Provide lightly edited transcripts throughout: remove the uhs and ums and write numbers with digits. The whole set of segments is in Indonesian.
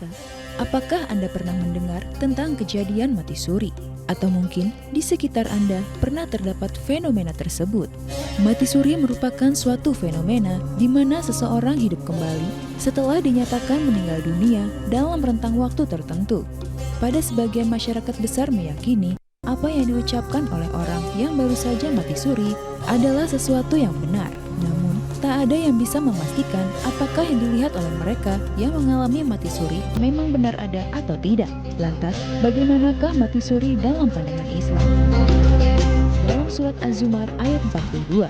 pemirsa, apakah Anda pernah mendengar tentang kejadian mati suri? Atau mungkin di sekitar Anda pernah terdapat fenomena tersebut? Mati suri merupakan suatu fenomena di mana seseorang hidup kembali setelah dinyatakan meninggal dunia dalam rentang waktu tertentu. Pada sebagian masyarakat besar meyakini apa yang diucapkan oleh orang yang baru saja mati suri adalah sesuatu yang benar. Namun, tak ada yang bisa memastikan apakah yang dilihat oleh mereka yang mengalami mati suri memang benar ada atau tidak. Lantas, bagaimanakah mati suri dalam pandangan Islam? Dalam surat Az-Zumar ayat 42.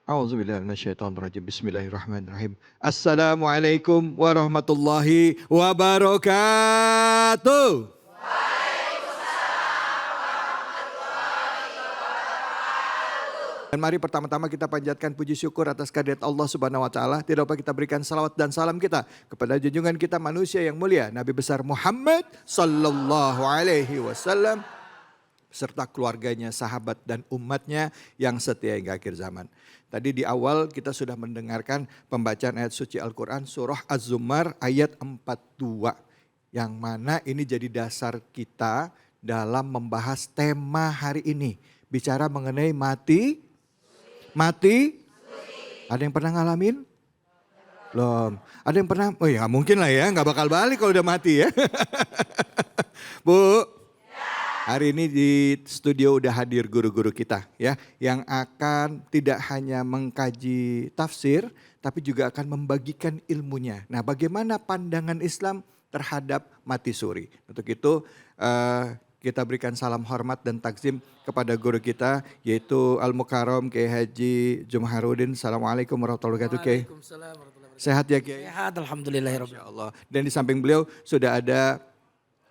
A'udzubillahi minasyaitonirrajim. Bismillahirrahmanirrahim. Assalamualaikum warahmatullahi wabarakatuh. Dan mari pertama-tama kita panjatkan puji syukur atas kehadirat Allah Subhanahu wa taala. Tidak lupa kita berikan salawat dan salam kita kepada junjungan kita manusia yang mulia Nabi besar Muhammad sallallahu alaihi wasallam serta keluarganya, sahabat dan umatnya yang setia hingga akhir zaman. Tadi di awal kita sudah mendengarkan pembacaan ayat suci Al-Quran surah Az-Zumar ayat 42. Yang mana ini jadi dasar kita dalam membahas tema hari ini. Bicara mengenai mati. Ada yang pernah ngalamin? Belum. Ada yang pernah, oh ya mungkin lah ya, gak bakal balik kalau udah mati ya. Bu. Hari ini di studio udah hadir guru-guru kita ya, yang akan tidak hanya mengkaji tafsir, tapi juga akan membagikan ilmunya. Nah, bagaimana pandangan Islam terhadap mati suri? Untuk itu kita berikan salam hormat dan takzim kepada guru kita, yaitu Al-Mukarram Kiai Haji Jumharudin. Assalamualaikum warahmatullahi wabarakatuh, Kiai. Waalaikumsalam warahmatullahi wabarakatuh. Sehat ya, Kiai? Sehat, alhamdulillahirabbil Masya Allah. Dan di samping beliau sudah ada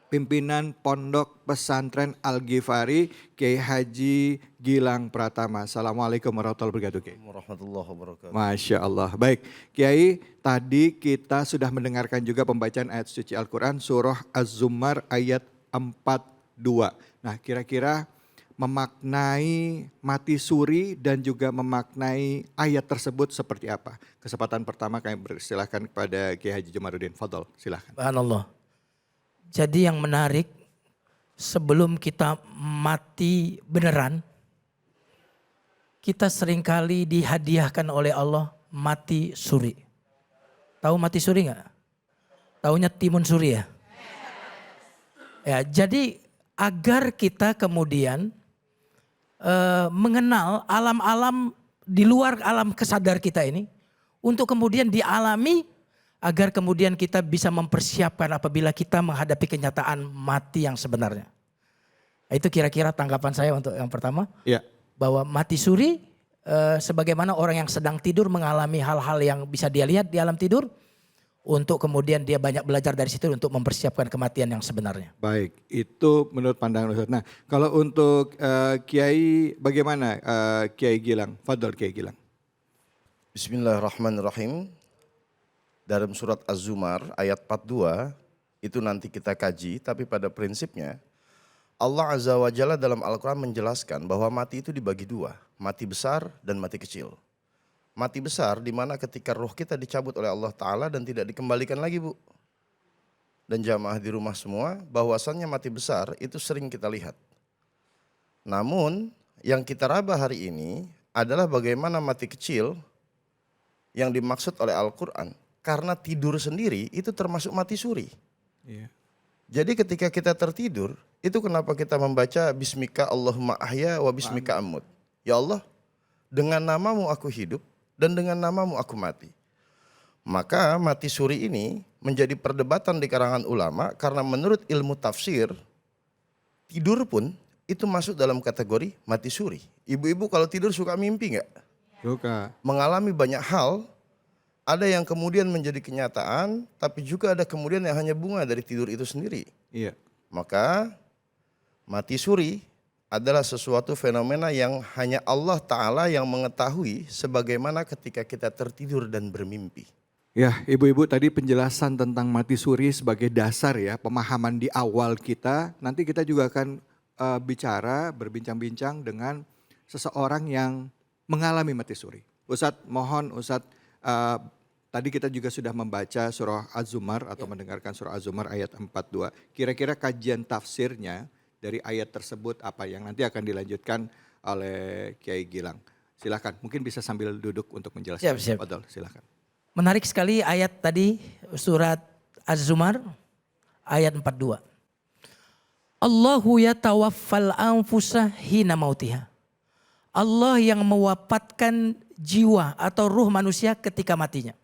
pimpinan Pondok Pesantren Al-Ghifari, Kiai Haji Gilang Pratama. Assalamualaikum warahmatullahi wabarakatuh, Kiai. Warahmatullahi wabarakatuh. Masya Allah. Baik, Kiai, tadi kita sudah mendengarkan juga pembacaan ayat suci Al-Quran surah Az-Zumar ayat 42. Nah, kira-kira memaknai mati suri dan juga memaknai ayat tersebut seperti apa? Kesempatan pertama kami persilahkan kepada Kiai Haji Jumarudin. Fadol, silahkan. Subhanallah. Jadi yang menarik, sebelum kita mati beneran, kita seringkali dihadiahkan oleh Allah mati suri. Tahu mati suri nggak? Taunya timun suri ya? Ya, jadi agar kita kemudian mengenal alam-alam di luar alam kesadar kita ini, untuk kemudian dialami, agar kemudian kita bisa mempersiapkan apabila kita menghadapi kenyataan mati yang sebenarnya. Itu kira-kira tanggapan saya untuk yang pertama. Ya. Bahwa mati suri sebagaimana orang yang sedang tidur mengalami hal-hal yang bisa dia lihat di alam tidur. Untuk kemudian dia banyak belajar dari situ untuk mempersiapkan kematian yang sebenarnya. Baik, itu menurut pandangan Ustaz. Nah, kalau untuk Kiai bagaimana Kiai Gilang? Fadol Kiai Gilang. Bismillahirrahmanirrahim. Dalam surat Az-Zumar ayat 42 itu nanti kita kaji, tapi pada prinsipnya Allah Azza wa Jalla dalam Al-Quran menjelaskan bahwa mati itu dibagi dua, mati besar dan mati kecil. Mati besar di mana ketika roh kita dicabut oleh Allah Ta'ala dan tidak dikembalikan lagi, Bu. Dan jamaah di rumah semua, bahwasannya mati besar itu sering kita lihat. Namun yang kita raba hari ini adalah bagaimana mati kecil yang dimaksud oleh Al-Quran. Karena tidur sendiri itu termasuk mati suri. Iya. Jadi ketika kita tertidur, itu kenapa kita membaca Bismika Allahumma ahya wa bismika ammut. Ya Allah, dengan namamu aku hidup dan dengan namamu aku mati. Maka mati suri ini menjadi perdebatan di kalangan ulama karena menurut ilmu tafsir, tidur pun itu masuk dalam kategori mati suri. Ibu-ibu kalau tidur suka mimpi nggak? Suka. Mengalami banyak hal, ada yang kemudian menjadi kenyataan, tapi juga ada kemudian yang hanya bunga dari tidur itu sendiri. Iya. Maka mati suri adalah sesuatu fenomena yang hanya Allah Ta'ala yang mengetahui sebagaimana ketika kita tertidur dan bermimpi. Ya, ibu-ibu tadi penjelasan tentang mati suri sebagai dasar ya, pemahaman di awal kita. Nanti kita juga akan berbincang-bincang dengan seseorang yang mengalami mati suri. Ustadz, mohon Ustadz, tadi kita juga sudah membaca surah Az-Zumar atau mendengarkan surah Az-Zumar ayat 42. Kira-kira kajian tafsirnya dari ayat tersebut apa yang nanti akan dilanjutkan oleh Kiai Gilang. Silakan, mungkin bisa sambil duduk untuk menjelaskan. Siap. Fadol, silakan. Menarik sekali ayat tadi surat Az-Zumar ayat 42. Allahu yatawaffal anfusa hina mautiha. Allah yang mewafatkan jiwa atau ruh manusia ketika matinya.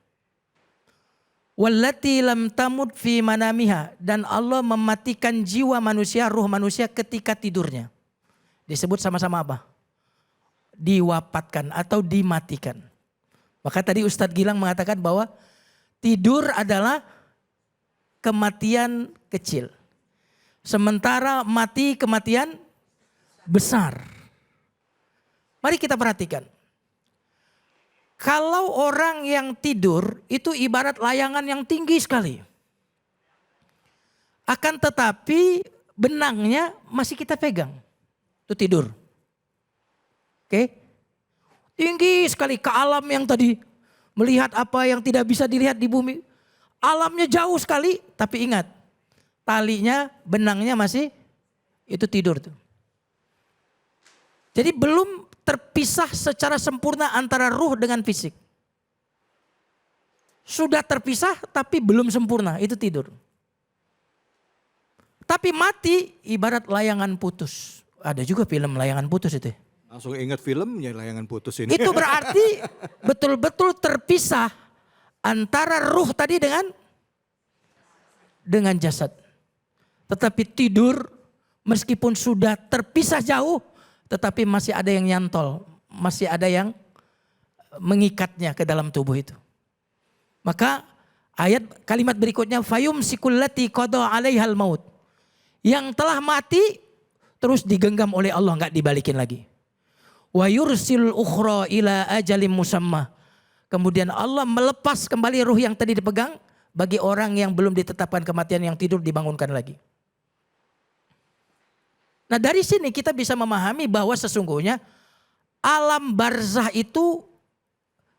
Wallati lam tamut fi manamiha, dan Allah mematikan jiwa manusia, ruh manusia ketika tidurnya. Disebut sama-sama apa? Diwafatkan atau dimatikan. Maka tadi Ustadz Gilang mengatakan bahwa tidur adalah kematian kecil. Sementara mati kematian besar. Mari kita perhatikan. Kalau orang yang tidur itu ibarat layangan yang tinggi sekali. Akan tetapi benangnya masih kita pegang. Itu tidur. Oke? Tinggi sekali ke alam yang tadi. Melihat apa yang tidak bisa dilihat di bumi. Alamnya jauh sekali, tapi ingat. Talinya, benangnya masih itu tidur tuh. Jadi belum terpisah secara sempurna antara ruh dengan fisik. Sudah terpisah tapi belum sempurna, itu tidur. Tapi mati ibarat layangan putus. Ada juga film layangan putus itu. Langsung ingat filmnya Layangan Putus ini. Itu berarti betul-betul terpisah antara ruh tadi dengan jasad. Tetapi tidur meskipun sudah terpisah jauh, tetapi masih ada yang nyantol, masih ada yang mengikatnya ke dalam tubuh itu. Maka ayat kalimat berikutnya, fayumsikul lati qada 'alaihal maut. Yang telah mati terus digenggam oleh Allah, enggak dibalikin lagi. Wa yursil ukhra ila ajalim musamma. Kemudian Allah melepas kembali ruh yang tadi dipegang bagi orang yang belum ditetapkan kematian, yang tidur dibangunkan lagi. Nah, dari sini kita bisa memahami bahwa sesungguhnya alam barzah itu,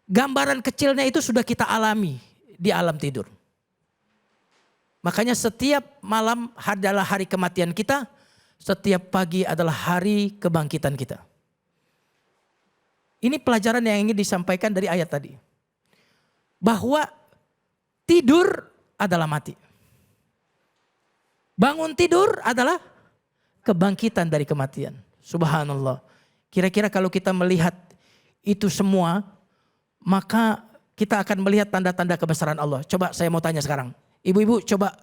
gambaran kecilnya itu sudah kita alami di alam tidur. Makanya setiap malam adalah hari kematian kita, setiap pagi adalah hari kebangkitan kita. Ini pelajaran yang ingin disampaikan dari ayat tadi. Bahwa tidur adalah mati. Bangun tidur adalah kebangkitan dari kematian. Subhanallah. Kira-kira kalau kita melihat itu semua, maka kita akan melihat tanda-tanda kebesaran Allah. Coba saya mau tanya sekarang. Ibu-ibu coba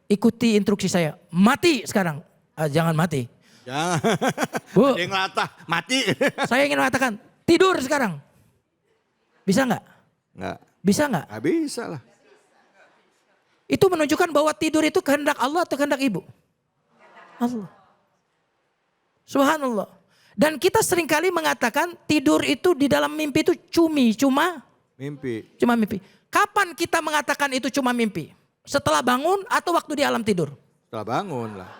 ikuti instruksi saya. Mati sekarang. Jangan mati. Jangan. Bu, Ada yang latah, mati. saya ingin mengatakan tidur sekarang. Bisa nggak? Enggak. Bisa nggak? Nggak bisa lah. Itu menunjukkan bahwa tidur itu kehendak Allah atau kehendak ibu? Allah. Subhanallah. Dan kita seringkali mengatakan tidur itu di dalam mimpi itu cuma mimpi. Kapan kita mengatakan itu cuma mimpi? Setelah bangun atau waktu di alam tidur? Setelah bangun lah.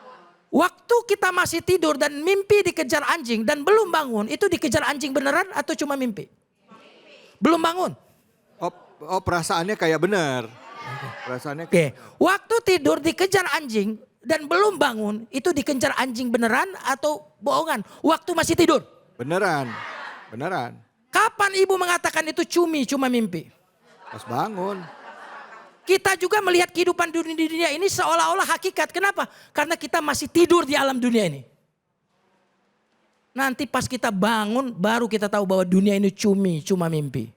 Waktu kita masih tidur dan mimpi dikejar anjing dan belum bangun, itu dikejar anjing beneran atau cuma mimpi? Belum bangun. Oh, perasaannya kayak benar. Perasaannya Oke. Waktu tidur dikejar anjing dan belum bangun, itu dikejar anjing beneran atau bohongan? Waktu masih tidur. beneran. Kapan ibu mengatakan itu cuma mimpi? Pas bangun. Kita juga melihat kehidupan di dunia ini seolah-olah hakikat. Kenapa? Karena kita masih tidur di alam dunia ini. Nanti pas kita bangun baru kita tahu bahwa dunia ini cuma mimpi.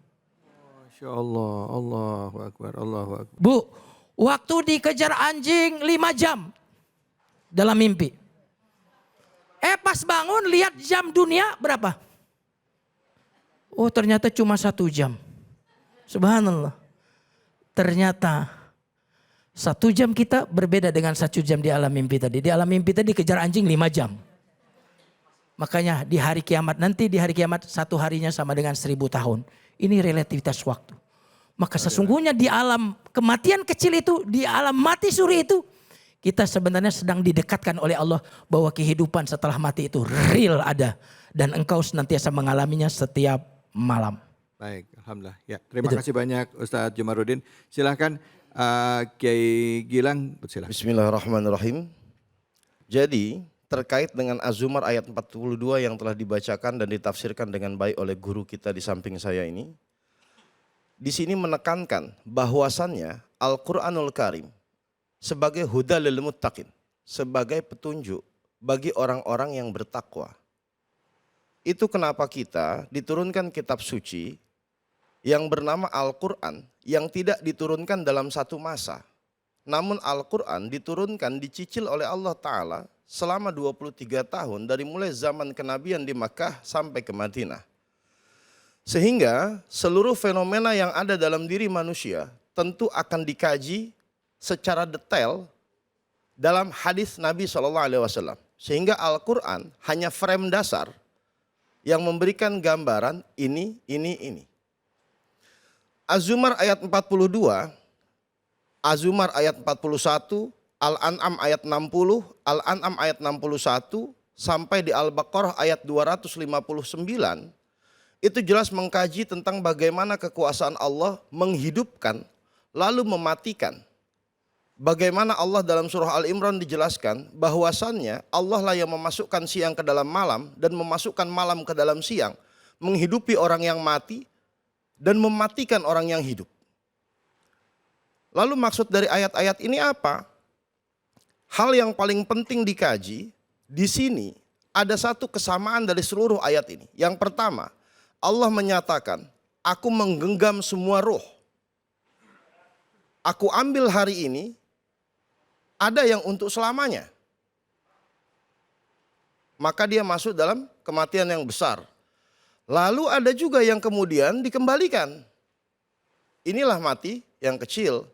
Masya Allah, Allahu Akbar, Allahu Akbar. Bu, waktu dikejar anjing 5 jam dalam mimpi. Pas bangun lihat jam dunia berapa? Oh ternyata cuma 1 jam. Subhanallah. Ternyata 1 jam kita berbeda dengan 1 jam di alam mimpi tadi. Di alam mimpi tadi kejar anjing 5 jam. Makanya di hari kiamat nanti, di hari kiamat 1 harinya sama dengan 1000 tahun. Ini relativitas waktu. Maka sesungguhnya di alam kematian kecil itu, di alam mati suri itu, kita sebenarnya sedang didekatkan oleh Allah bahwa kehidupan setelah mati itu real ada. Dan engkau senantiasa mengalaminya setiap malam. Baik, alhamdulillah. Ya, terima kasih banyak Ustadz Jumaruddin. Silahkan Kiai Gilang, silakan. Bismillahirrahmanirrahim. Jadi terkait dengan Az-Zumar ayat 42 yang telah dibacakan dan ditafsirkan dengan baik oleh guru kita di samping saya ini. Di sini menekankan bahwasannya Al-Quranul Karim sebagai huda lil muttaqin, sebagai petunjuk bagi orang-orang yang bertakwa. Itu kenapa kita diturunkan kitab suci yang bernama Al-Quran yang tidak diturunkan dalam satu masa. Namun Al-Quran diturunkan, dicicil oleh Allah Ta'ala selama 23 tahun dari mulai zaman kenabian di Makkah sampai ke Madinah. Sehingga seluruh fenomena yang ada dalam diri manusia tentu akan dikaji secara detail dalam hadis Nabi SAW. Sehingga Al-Quran hanya frame dasar yang memberikan gambaran ini. Az-Zumar ayat 42, Az-Zumar ayat 41, Al-An'am ayat 60, Al-An'am ayat 61, sampai di Al-Baqarah ayat 259, itu jelas mengkaji tentang bagaimana kekuasaan Allah menghidupkan lalu mematikan. Bagaimana Allah dalam surah Al-Imran dijelaskan bahwasannya Allah lah yang memasukkan siang ke dalam malam dan memasukkan malam ke dalam siang, menghidupi orang yang mati dan mematikan orang yang hidup. Lalu maksud dari ayat-ayat ini apa? Hal yang paling penting dikaji di sini ada satu kesamaan dari seluruh ayat ini. Yang pertama, Allah menyatakan, aku menggenggam semua ruh. Aku ambil hari ini, ada yang untuk selamanya. Maka dia masuk dalam kematian yang besar. Lalu ada juga yang kemudian dikembalikan. Inilah mati yang kecil.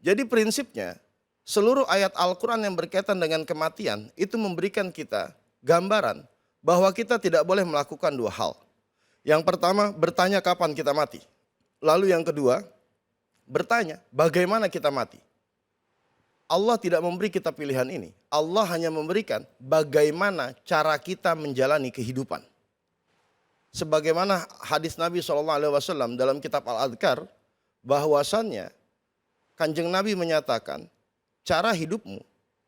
Jadi prinsipnya, seluruh ayat Al-Quran yang berkaitan dengan kematian itu memberikan kita gambaran bahwa kita tidak boleh melakukan 2 hal. Yang pertama, bertanya kapan kita mati. Lalu yang kedua, bertanya bagaimana kita mati. Allah tidak memberi kita pilihan ini. Allah hanya memberikan bagaimana cara kita menjalani kehidupan. Sebagaimana hadis Nabi SAW dalam kitab Al-Adhkar, bahwasannya Kanjeng Nabi menyatakan, cara hidupmu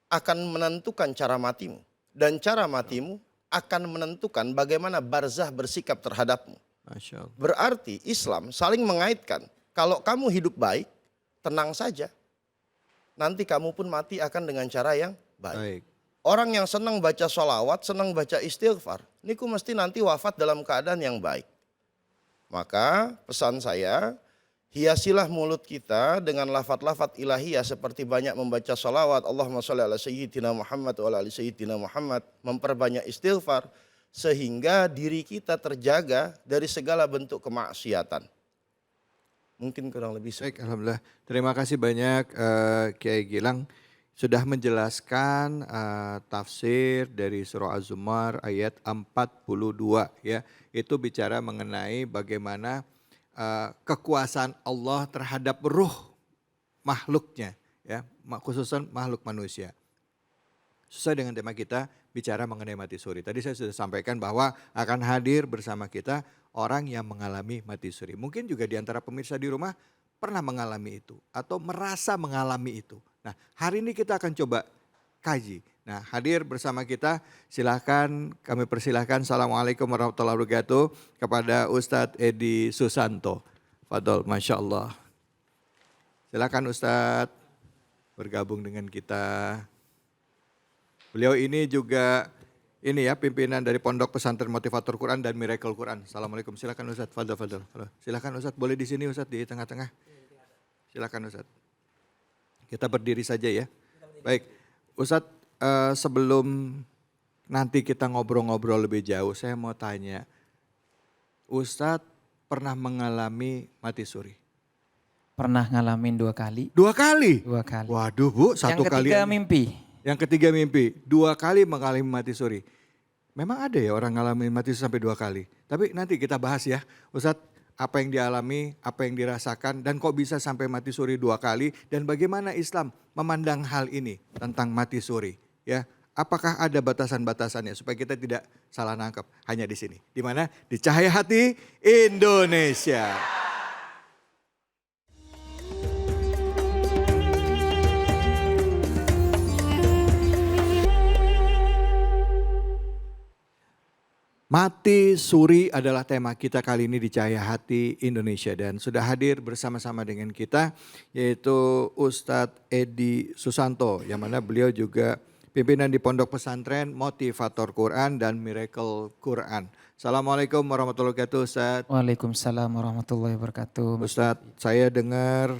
akan menentukan cara matimu. Dan cara matimu akan menentukan bagaimana barzah bersikap terhadapmu. Masya Allah. Berarti Islam saling mengaitkan, kalau kamu hidup baik, tenang saja. Nanti kamu pun mati akan dengan cara yang baik. Orang yang senang baca sholawat, senang baca istighfar, niku mesti nanti wafat dalam keadaan yang baik. Maka pesan saya, hiasilah mulut kita dengan lafaz-lafaz ilahiyah seperti banyak membaca sholawat, Allahumma sholli ala sayyidina Muhammad wa ala ali sayyidina Muhammad, memperbanyak istighfar, sehingga diri kita terjaga dari segala bentuk kemaksiatan. Mungkin kurang lebih Baik, alhamdulillah. Terima kasih banyak Kiai Gilang sudah menjelaskan tafsir dari surah Az-Zumar ayat 42 ya. Itu bicara mengenai bagaimana kekuasaan Allah terhadap ruh makhluknya ya, khususnya makhluk manusia. Sesuai dengan tema kita bicara mengenai mati suri. Tadi saya sudah sampaikan bahwa akan hadir bersama kita orang yang mengalami mati suri. Mungkin juga di antara pemirsa di rumah pernah mengalami itu atau merasa mengalami itu. Nah, hari ini kita akan coba kaji. Nah, hadir bersama kita silahkan kami persilahkan. Assalamualaikum warahmatullahi wabarakatuh kepada Ustadz Edi Susanto. Fadol, Masya Allah. Silakan Ustadz bergabung dengan kita. Beliau ini juga pimpinan dari Pondok Pesantren Motivator Quran dan Miracle Quran. Assalamualaikum, silakan Ustadz. Fadol. Silakan Ustadz, boleh di sini Ustadz, di tengah-tengah. Silakan Ustadz. Kita berdiri saja ya. Baik, Ustadz sebelum nanti kita ngobrol-ngobrol lebih jauh, saya mau tanya, Ustadz pernah mengalami mati suri? Pernah ngalamin 2 kali. 2 kali? 2 kali. Waduh Bu, 1 Yang kali. ketiga mimpi. Yang ketiga mimpi, 2 kali mengalami mati suri. Memang ada ya orang ngalamin mati suri sampai 2 kali. Tapi nanti kita bahas ya, Ustadz, apa yang dialami, apa yang dirasakan, dan kok bisa sampai mati suri 2 kali, dan bagaimana Islam memandang hal ini tentang mati suri. Ya, apakah ada batasan-batasannya supaya kita tidak salah nangkep hanya di sini. Di mana? Di Cahaya Hati Indonesia. Mati suri adalah tema kita kali ini di Cahaya Hati Indonesia, dan sudah hadir bersama-sama dengan kita yaitu Ustadz Edi Susanto, yang mana beliau juga pimpinan di Pondok Pesantren Motivator Quran dan Miracle Quran. Assalamualaikum warahmatullahi wabarakatuh Ustadz. Waalaikumsalam warahmatullahi wabarakatuh. Ustadz, saya dengar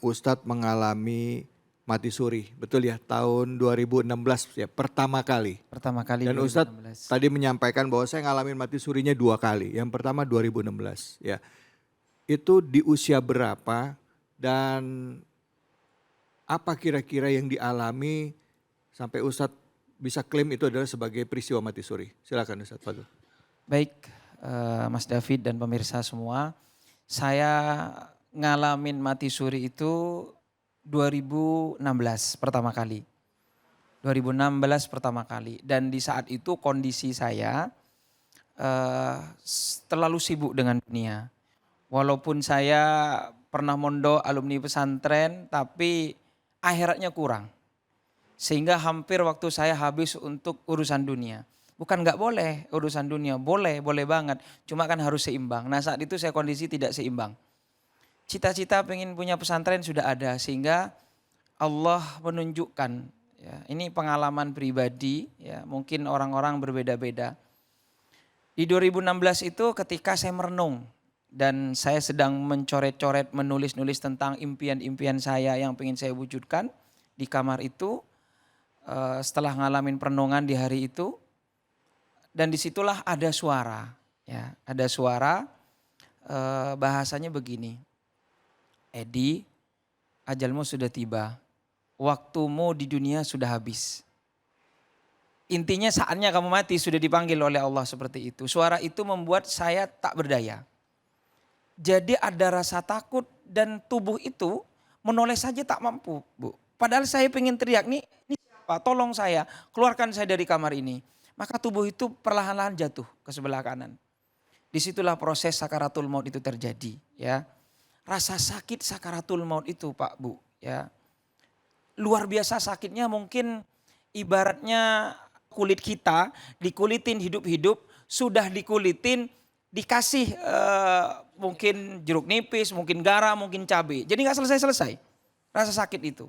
Ustadz mengalami mati suri, betul ya, tahun 2016 ya, pertama kali. Pertama kali. Dan 2016. Ustadz tadi menyampaikan bahwa saya ngalamin mati surinya 2 kali. Yang pertama 2016 ya. Itu di usia berapa dan apa kira-kira yang dialami sampai Ustadz bisa klaim itu adalah sebagai peristiwa mati suri? Silakan Ustadz Fadul. Baik, Mas David dan pemirsa semua, saya ngalamin mati suri itu 2016 pertama kali. 2016 pertama kali. Dan di saat itu kondisi saya terlalu sibuk dengan dunia. Walaupun saya pernah mondok alumni pesantren, tapi akhiratnya kurang. Sehingga hampir waktu saya habis untuk urusan dunia. Bukan nggak boleh urusan dunia, boleh banget. Cuma kan harus seimbang. Nah saat itu saya kondisi tidak seimbang. Cita-cita pengen punya pesantren sudah ada, sehingga Allah menunjukkan, ya, ini pengalaman pribadi, ya, mungkin orang-orang berbeda-beda. Di 2016 itu ketika saya merenung dan saya sedang mencoret-coret, menulis-nulis tentang impian-impian saya yang pengen saya wujudkan di kamar itu, setelah ngalamin perenungan di hari itu, dan disitulah ada suara, ya, ada suara bahasanya begini. Edi, ajalmu sudah tiba, waktumu di dunia sudah habis. Intinya saatnya kamu mati, sudah dipanggil oleh Allah seperti itu. Suara itu membuat saya tak berdaya. Jadi ada rasa takut dan tubuh itu menoleh saja tak mampu, Bu. Padahal saya pengen teriak, ini siapa? Tolong saya, keluarkan saya dari kamar ini. Maka tubuh itu perlahan-lahan jatuh ke sebelah kanan. Disitulah proses sakaratul maut itu terjadi, ya. Rasa sakit sakaratul maut itu Pak Bu, ya, luar biasa sakitnya, mungkin ibaratnya kulit kita dikulitin hidup-hidup, sudah dikulitin dikasih mungkin jeruk nipis, mungkin garam, mungkin cabai, jadi gak selesai-selesai rasa sakit itu.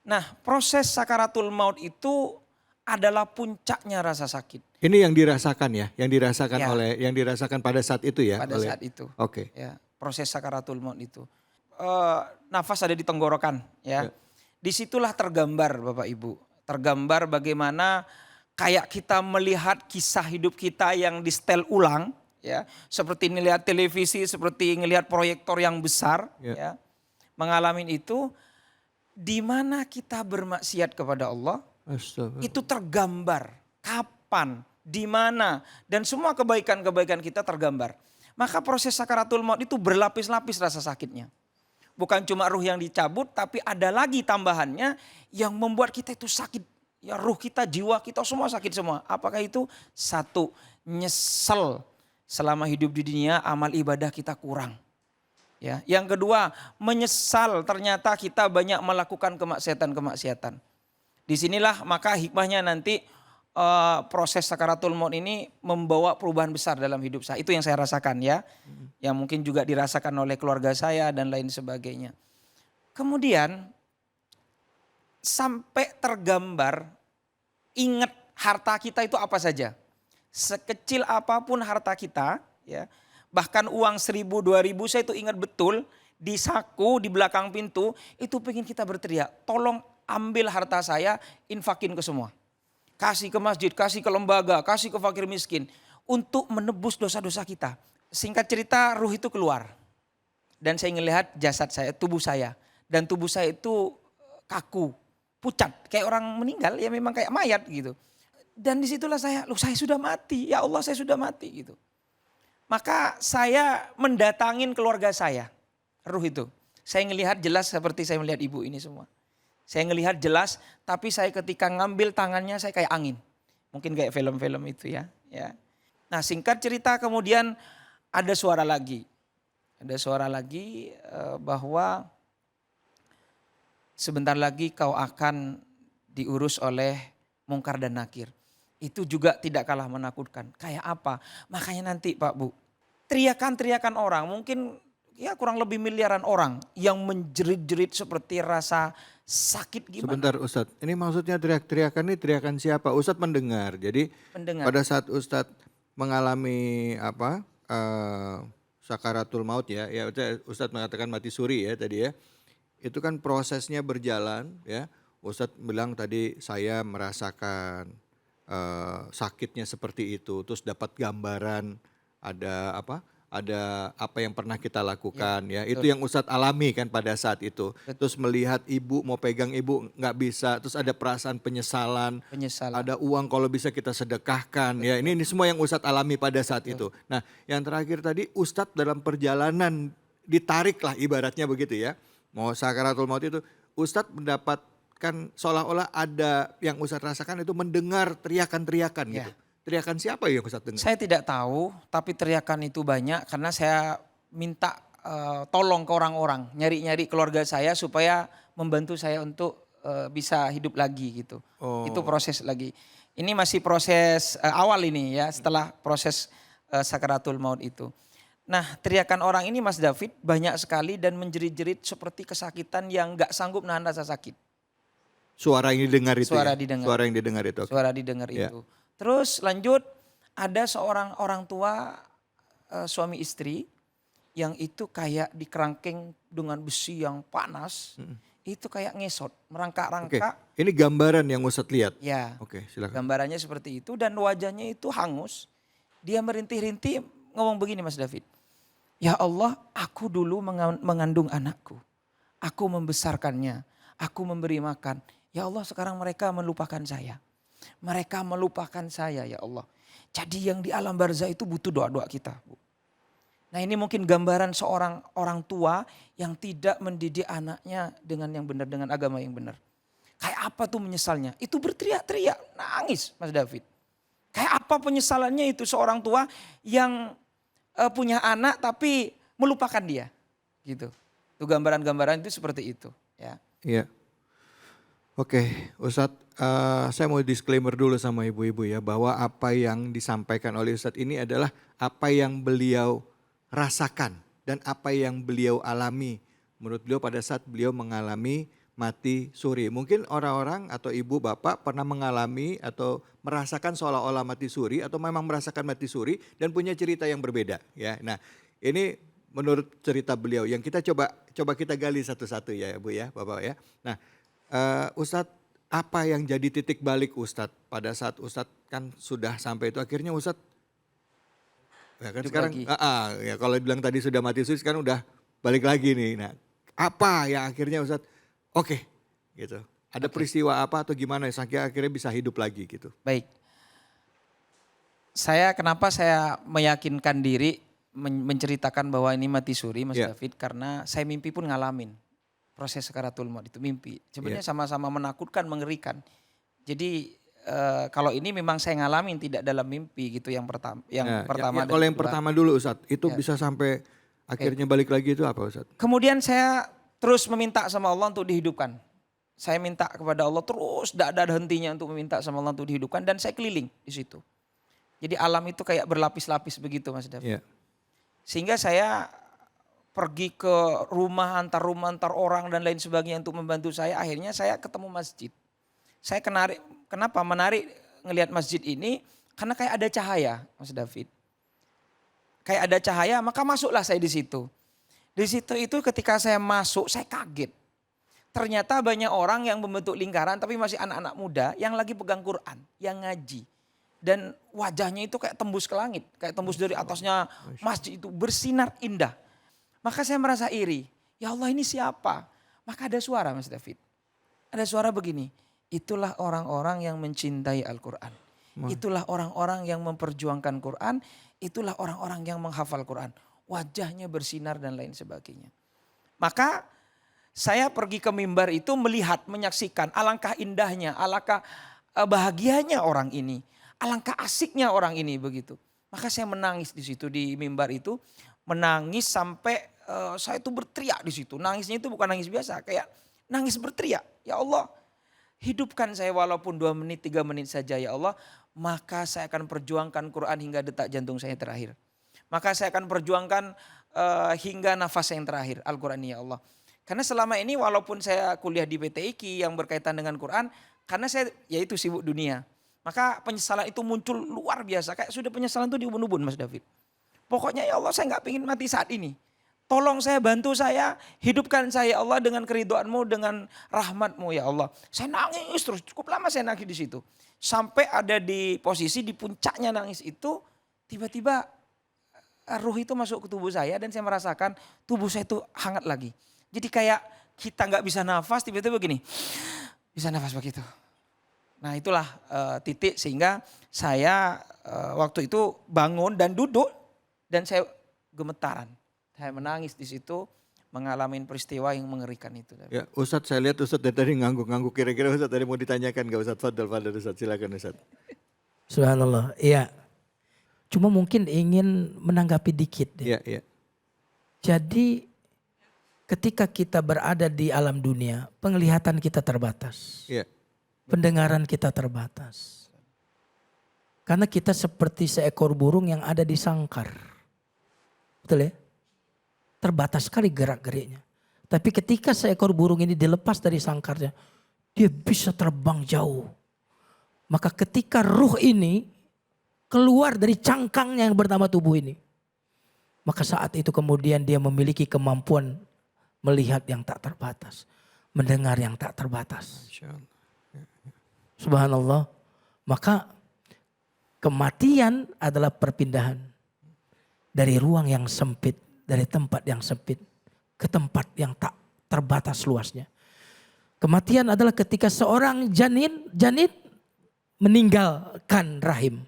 Nah proses sakaratul maut itu adalah puncaknya rasa sakit. Ini yang dirasakan ya, yang dirasakan Ya. yang dirasakan pada saat itu ya. Pada saat itu. Oke. Ya, proses sakaratul maut itu. Nafas ada di tenggorokan, ya. Disitulah tergambar Bapak Ibu. Tergambar bagaimana kayak kita melihat kisah hidup kita yang di setel ulang, ya. Seperti ngelihat televisi, seperti ngelihat proyektor yang besar, ya. Mengalami itu, di mana kita bermaksiat kepada Allah, itu tergambar. Kapan, di mana, dan semua kebaikan-kebaikan kita tergambar. Maka proses sakaratul maut itu berlapis-lapis rasa sakitnya. Bukan cuma ruh yang dicabut, tapi ada lagi tambahannya yang membuat kita itu sakit. Ya ruh kita, jiwa kita semua sakit semua. Apakah itu? Satu, nyesel selama hidup di dunia amal ibadah kita kurang. Ya, yang kedua, menyesal ternyata kita banyak melakukan kemaksiatan-kemaksiatan. Disinilah maka hikmahnya nanti proses sakaratul maut ini membawa perubahan besar dalam hidup saya. Itu yang saya rasakan ya. Yang mungkin juga dirasakan oleh keluarga saya dan lain sebagainya. Kemudian sampai tergambar, ingat harta kita itu apa saja. Sekecil apapun harta kita, ya, bahkan uang 1.000, 2.000 saya itu ingat betul, di saku di belakang pintu itu pengen kita berteriak, tolong ambil harta saya, infakin ke semua. Kasih ke masjid, kasih ke lembaga, kasih ke fakir miskin. Untuk menebus dosa-dosa kita. Singkat cerita ruh itu keluar. Dan saya ngelihat jasad saya, tubuh saya. Dan tubuh saya itu kaku, pucat. Kayak orang meninggal ya memang kayak mayat gitu. Dan disitulah saya, loh saya sudah mati. Ya Allah saya sudah mati gitu. Maka saya mendatangin keluarga saya. Ruh itu. Saya ngelihat jelas seperti saya melihat ibu ini semua. Saya ngelihat jelas tapi saya ketika ngambil tangannya saya kayak angin. Mungkin kayak film-film itu ya. Nah singkat cerita kemudian ada suara lagi. Ada suara lagi bahwa sebentar lagi kau akan diurus oleh mungkar dan nakir. Itu juga tidak kalah menakutkan. Kayak apa? Makanya nanti Pak Bu, teriakan-teriakan orang mungkin ya kurang lebih miliaran orang yang menjerit-jerit seperti rasa sakit gimana. Sebentar Ustadz, ini maksudnya teriak-teriakan ini teriakan siapa? Ustadz mendengar, jadi Mendengar. pada saat Ustadz mengalami sakaratul maut ya Ustadz mengatakan mati suri ya tadi ya. Itu kan prosesnya berjalan ya. Ustadz bilang tadi saya merasakan sakitnya seperti itu. Terus dapat gambaran ada apa yang pernah kita lakukan ya. Itu yang Ustadz alami kan pada saat itu. Terus melihat ibu mau pegang ibu nggak bisa. Terus ada perasaan penyesalan. Ada uang kalau bisa kita sedekahkan ya. Ini semua yang Ustadz alami pada saat itu. Nah yang terakhir tadi Ustadz dalam perjalanan ditarik lah ibaratnya begitu ya. Mau sakaratul maut itu Ustadz mendapatkan seolah-olah ada yang Ustadz rasakan itu mendengar teriakan-teriakan gitu. Teriakan siapa yang Ustadz dengar? Saya tidak tahu, tapi teriakan itu banyak karena saya minta tolong ke orang-orang, nyari-nyari keluarga saya supaya membantu saya untuk bisa hidup lagi gitu. Itu proses lagi. Ini masih proses awal ini ya, setelah proses sakaratul maut itu. Nah teriakan orang ini Mas David banyak sekali dan menjerit-jerit seperti kesakitan yang gak sanggup nahan rasa sakit. Suara yang didengar itu Suara ya? didengar. Suara yang didengar itu. Suara didengar Ya. itu. Terus lanjut ada seorang orang tua suami istri yang itu kayak dikerangkeng dengan besi yang panas. Itu kayak ngesot, Oke, merangkak-rangkak. ini gambaran yang Ustadz lihat. Ya, Oke, silakan. gambarannya seperti itu dan wajahnya itu hangus. Dia merintih-rintih ngomong begini Mas David. Ya Allah, aku dulu mengandung anakku. Aku membesarkannya, aku memberi makan. Ya Allah, sekarang mereka melupakan saya. Mereka melupakan saya ya Allah. Jadi yang di alam barzah itu butuh doa-doa kita. Bu. Nah ini mungkin gambaran seorang orang tua yang tidak mendidik anaknya dengan yang benar, dengan agama yang benar. Kayak apa tuh menyesalnya? Itu berteriak-teriak, nangis Mas David. Kayak apa penyesalannya itu seorang tua yang punya anak tapi melupakan dia. Gitu. Itu gambaran-gambaran itu seperti itu. Ya. Iya. Oke, Ustadz, saya mau disclaimer dulu sama ibu-ibu ya bahwa apa yang disampaikan oleh Ustadz ini adalah apa yang beliau rasakan dan apa yang beliau alami. Menurut beliau pada saat beliau mengalami mati suri. Mungkin orang-orang atau ibu bapak pernah mengalami atau merasakan seolah-olah mati suri atau memang merasakan mati suri dan punya cerita yang berbeda ya. Nah, ini menurut cerita beliau yang kita coba kita gali satu-satu ya Bu ya, Bapak ya. Nah, Ustadz, apa yang jadi titik balik Ustadz pada saat Ustadz kan sudah sampai itu akhirnya Ustadz ya kan Hidup sekarang lagi. ya kalau bilang tadi sudah mati suri sekarang udah balik lagi nih. Nah, apa yang akhirnya Ustadz oke gitu. Ada peristiwa apa atau gimana sampai akhirnya bisa hidup lagi gitu. Baik. Kenapa saya meyakinkan diri menceritakan bahwa ini mati suri Mas David karena saya mimpi pun ngalamin. Proses sakaratul maut itu mimpi. Sebenarnya sama-sama menakutkan, mengerikan. Jadi kalau ini memang saya ngalamin tidak dalam mimpi gitu yang pertama. Kalau yang pertama dulu Ustadz, itu bisa sampai akhirnya balik lagi itu apa Ustadz? Kemudian saya terus meminta sama Allah untuk dihidupkan. Saya minta kepada Allah terus, tidak ada hentinya untuk meminta sama Allah untuk dihidupkan dan saya keliling di situ. Jadi alam itu kayak berlapis-lapis begitu Mas David. Yeah. Sehingga saya pergi ke rumah antar orang dan lain sebagainya untuk membantu saya. Akhirnya saya ketemu masjid. Saya kenapa menarik ngelihat masjid ini? Karena kayak ada cahaya Mas David. Kayak ada cahaya maka masuklah saya di situ. Di situ itu ketika saya masuk saya kaget. ternyata banyak orang yang membentuk lingkaran tapi masih anak-anak muda yang lagi pegang Quran, yang ngaji. Dan wajahnya itu kayak tembus ke langit, kayak tembus dari atasnya masjid itu bersinar indah. Maka saya merasa iri, ya Allah ini siapa? Maka ada suara Mas David, ada suara begini, itulah orang-orang yang mencintai Al-Quran. Itulah orang-orang yang memperjuangkan Quran, itulah orang-orang yang menghafal Quran. Wajahnya bersinar dan lain sebagainya. Maka saya pergi ke mimbar itu melihat, menyaksikan alangkah indahnya, alangkah bahagianya orang ini. Alangkah asiknya orang ini begitu. Maka saya menangis di situ di mimbar itu. Menangis sampai saya itu berteriak di situ. Nangisnya itu bukan nangis biasa, kayak nangis berteriak. Ya Allah, hidupkan saya walaupun 2 menit, 3 menit saja ya Allah. Maka saya akan perjuangkan Quran hingga detak jantung saya terakhir. Maka saya akan perjuangkan hingga nafas yang terakhir Al-Quran ya Allah. Karena selama ini walaupun saya kuliah di PT IKI yang berkaitan dengan Quran, karena saya yaitu sibuk dunia. Maka penyesalan itu muncul luar biasa. Kayak sudah penyesalan itu diubun-ubun Mas David. Pokoknya ya Allah saya nggak pengen mati saat ini. Tolong saya, bantu saya, hidupkan saya ya Allah dengan keridhaan-Mu, dengan rahmat-Mu ya Allah. Saya nangis terus, cukup lama saya nangis di situ. Sampai ada di posisi di puncaknya nangis itu, tiba-tiba ruh itu masuk ke tubuh saya dan saya merasakan tubuh saya itu hangat lagi. Jadi kayak kita nggak bisa nafas, tiba-tiba begini, bisa nafas begitu. Nah itulah titik sehingga saya waktu itu bangun dan duduk dan saya gemetaran. Saya menangis di situ mengalami peristiwa yang mengerikan itu. Ya, Ustadz saya lihat Ustadz dari tadi ngangguk-ngangguk. Kira-kira Ustadz tadi mau ditanyakan gak Ustadz? Fadl Ustadz, silakan Ustadz. Subhanallah, iya. Cuma mungkin ingin menanggapi dikit deh. Iya, iya. Jadi ketika kita berada di alam dunia, penglihatan kita terbatas. Iya. Pendengaran kita terbatas. Karena kita seperti seekor burung yang ada di sangkar. Betul ya? Terbatas sekali gerak-geriknya. Tapi ketika seekor burung ini dilepas dari sangkarnya, dia bisa terbang jauh. Maka ketika ruh ini keluar dari cangkangnya yang bernama tubuh ini, maka saat itu kemudian dia memiliki kemampuan melihat yang tak terbatas, mendengar yang tak terbatas. Subhanallah. Maka kematian adalah perpindahan dari ruang yang sempit, dari tempat yang sempit ke tempat yang tak terbatas luasnya. Kematian adalah ketika seorang janin meninggalkan rahim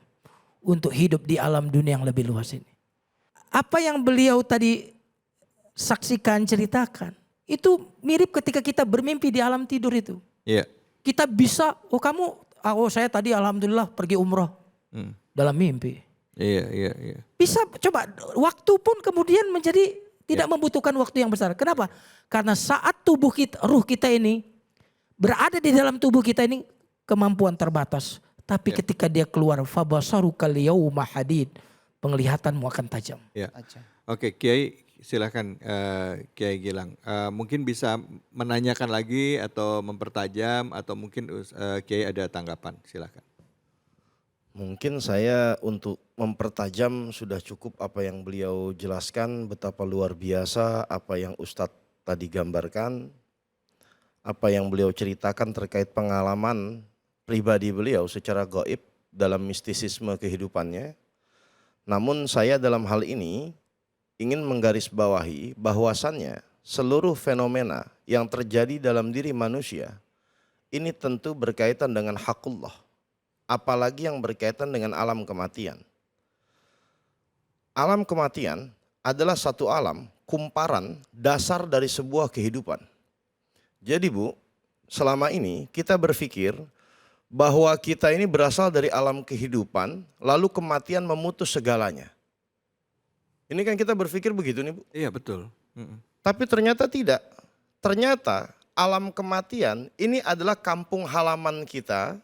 untuk hidup di alam dunia yang lebih luas ini. Apa yang beliau tadi saksikan, ceritakan, itu mirip ketika kita bermimpi di alam tidur itu. Iya. Kita bisa, saya tadi alhamdulillah pergi umroh dalam mimpi. Iya, iya, iya. Bisa coba, waktu pun kemudian menjadi tidak membutuhkan waktu yang besar. Kenapa? Karena saat tubuh kita, ruh kita ini berada di dalam tubuh kita ini kemampuan terbatas. Tapi ketika dia keluar, fabasaruka liyauma hadid, penglihatanmu akan tajam. Ya. Oke, Kiai silakan Kiai Gilang. Mungkin bisa menanyakan lagi atau mempertajam atau mungkin Kiai ada tanggapan, silakan. Mungkin saya untuk mempertajam sudah cukup apa yang beliau jelaskan, betapa luar biasa apa yang Ustadz tadi gambarkan, apa yang beliau ceritakan terkait pengalaman pribadi beliau secara gaib dalam mistisisme kehidupannya. Namun saya dalam hal ini ingin menggarisbawahi bahwasannya seluruh fenomena yang terjadi dalam diri manusia ini tentu berkaitan dengan hakullah. Apalagi yang berkaitan dengan alam kematian. Alam kematian adalah satu alam kumparan dasar dari sebuah kehidupan. Jadi Bu, selama ini kita berpikir bahwa kita ini berasal dari alam kehidupan, lalu kematian memutus segalanya. Ini kan kita berpikir begitu nih Bu. Iya betul. Tapi ternyata tidak. Ternyata alam kematian ini adalah kampung halaman kita,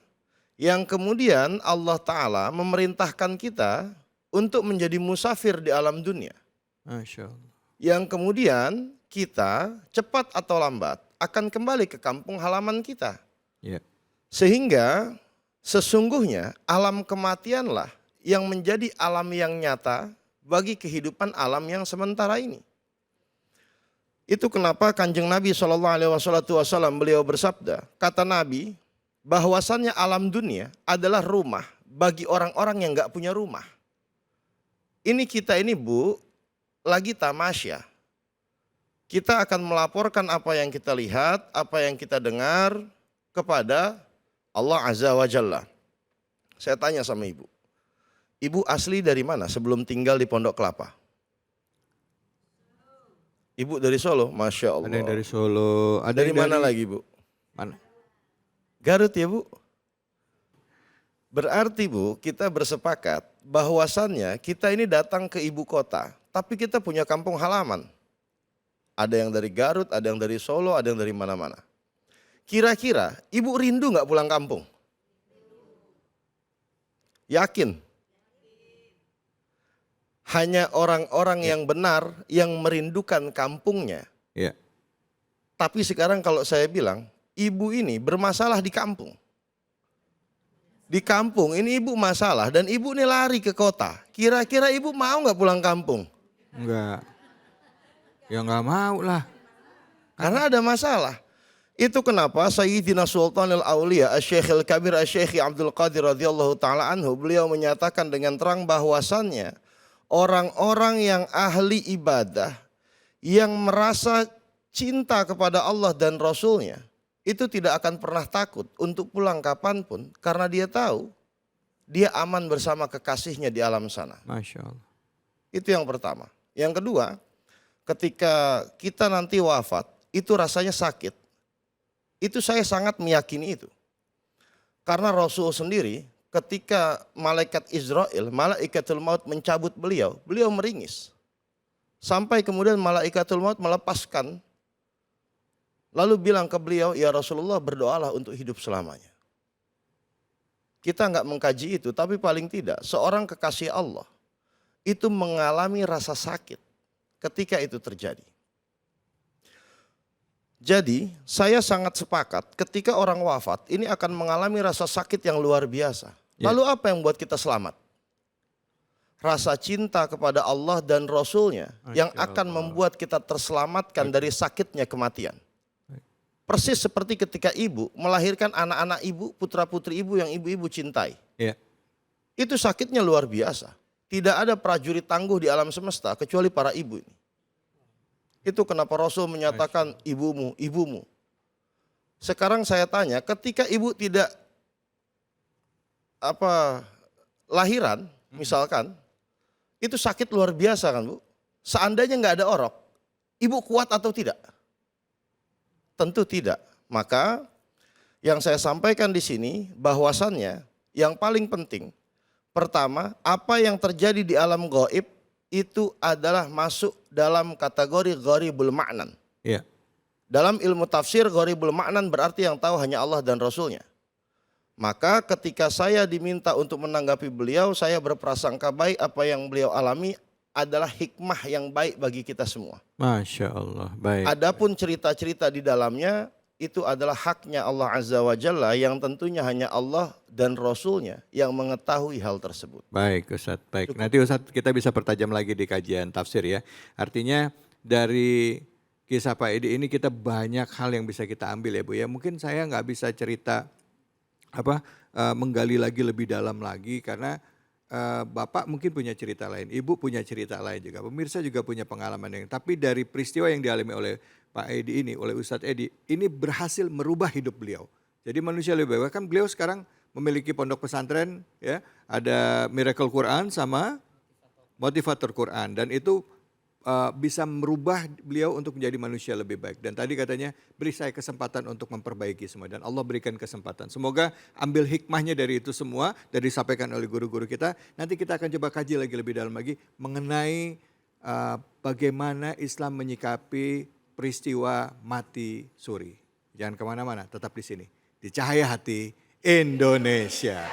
yang kemudian Allah Ta'ala memerintahkan kita untuk menjadi musafir di alam dunia. Masya Allah. Yang kemudian kita cepat atau lambat akan kembali ke kampung halaman kita. Ya. Sehingga sesungguhnya alam kematianlah yang menjadi alam yang nyata bagi kehidupan alam yang sementara ini. Itu kenapa Kanjeng Nabi SAW beliau bersabda, kata Nabi, bahwasannya alam dunia adalah rumah bagi orang-orang yang gak punya rumah. Ini kita ini Bu, lagi tamasya. Kita akan melaporkan apa yang kita lihat, apa yang kita dengar kepada Allah Azza wa Jalla. Saya tanya sama ibu, ibu asli dari mana sebelum tinggal di Pondok Kelapa? Ibu dari Solo, Masya Allah. Ada yang dari Solo, ada Dari yang mana lagi Bu? Mana? Garut ya Bu? Berarti Bu, kita bersepakat bahwasannya kita ini datang ke ibu kota, tapi kita punya kampung halaman. Ada yang dari Garut, ada yang dari Solo, ada yang dari mana-mana. Kira-kira ibu rindu gak pulang kampung? Yakin? Hanya orang-orang yang benar yang merindukan kampungnya. Ya. Tapi sekarang kalau saya bilang, ibu ini bermasalah di kampung. Di kampung ini ibu masalah dan ibu ini lari ke kota. Kira-kira ibu mau gak pulang kampung? Enggak. Ya enggak mau lah. Karena ada masalah. Itu kenapa Sayyidina Sultanul Aulia Asy-Syaikh Al-Kabir Asy-Syaikh Abdul Qadir radhiyallahu taala anhu, beliau menyatakan dengan terang bahwasannya orang-orang yang ahli ibadah yang merasa cinta kepada Allah dan Rasulnya itu tidak akan pernah takut untuk pulang kapanpun karena dia tahu dia aman bersama kekasihnya di alam sana. Masya Allah. Itu yang pertama. Yang kedua, ketika kita nanti wafat, itu rasanya sakit. Itu saya sangat meyakini itu. Karena Rasul sendiri ketika malaikat Israel, malaikatul maut mencabut beliau, beliau meringis. Sampai kemudian malaikatul maut melepaskan, lalu bilang ke beliau, ya Rasulullah berdoalah untuk hidup selamanya. Kita nggak mengkaji itu, tapi paling tidak seorang kekasih Allah itu mengalami rasa sakit ketika itu terjadi. Jadi saya sangat sepakat ketika orang wafat ini akan mengalami rasa sakit yang luar biasa. Lalu apa yang buat kita selamat? Rasa cinta kepada Allah dan Rasulnya yang akan membuat kita terselamatkan dari sakitnya kematian. Persis seperti ketika ibu melahirkan anak-anak ibu, putra-putri ibu yang ibu-ibu cintai. Ya. Itu sakitnya luar biasa. Tidak ada prajurit tangguh di alam semesta kecuali para ibu ini. Itu kenapa Rasul menyatakan ibumu, ibumu. Sekarang saya tanya, ketika ibu tidak lahiran, misalkan, itu sakit luar biasa kan Bu? Seandainya nggak ada orok, ibu kuat atau tidak? Tentu tidak. Maka yang saya sampaikan di sini bahwasannya yang paling penting, pertama, apa yang terjadi di alam gaib itu adalah masuk dalam kategori gharibul ma'nan. Ya. Dalam ilmu tafsir gharibul ma'nan berarti yang tahu hanya Allah dan Rasulnya. Maka ketika saya diminta untuk menanggapi beliau, saya berprasangka baik apa yang beliau alami adalah hikmah yang baik bagi kita semua. Masya Allah. Baik. Adapun cerita-cerita di dalamnya itu adalah haknya Allah Azza wa Jalla yang tentunya hanya Allah dan Rasulnya yang mengetahui hal tersebut. Baik Ustadz, baik. Nanti Ustadz kita bisa pertajam lagi di kajian tafsir ya. Artinya dari kisah Pak Edi ini kita banyak hal yang bisa kita ambil ya Bu ya. Mungkin saya nggak bisa cerita menggali lagi lebih dalam lagi karena Bapak mungkin punya cerita lain, Ibu punya cerita lain juga, pemirsa juga punya pengalaman yang. Tapi dari peristiwa yang dialami oleh Pak Edi ini, oleh Ustadz Edi, ini berhasil merubah hidup beliau. Jadi manusia lebih baik. Kan beliau sekarang memiliki pondok pesantren, ya, ada Miracle Quran sama Motivator Quran, dan itu bisa merubah beliau untuk menjadi manusia lebih baik. Dan tadi katanya beri saya kesempatan untuk memperbaiki semua, dan Allah berikan kesempatan. Semoga ambil hikmahnya dari itu semua, dari disampaikan oleh guru-guru kita. Nanti kita akan coba kaji lagi lebih dalam lagi mengenai bagaimana Islam menyikapi peristiwa mati suri. Jangan kemana-mana, tetap di sini di Cahaya Hati Indonesia.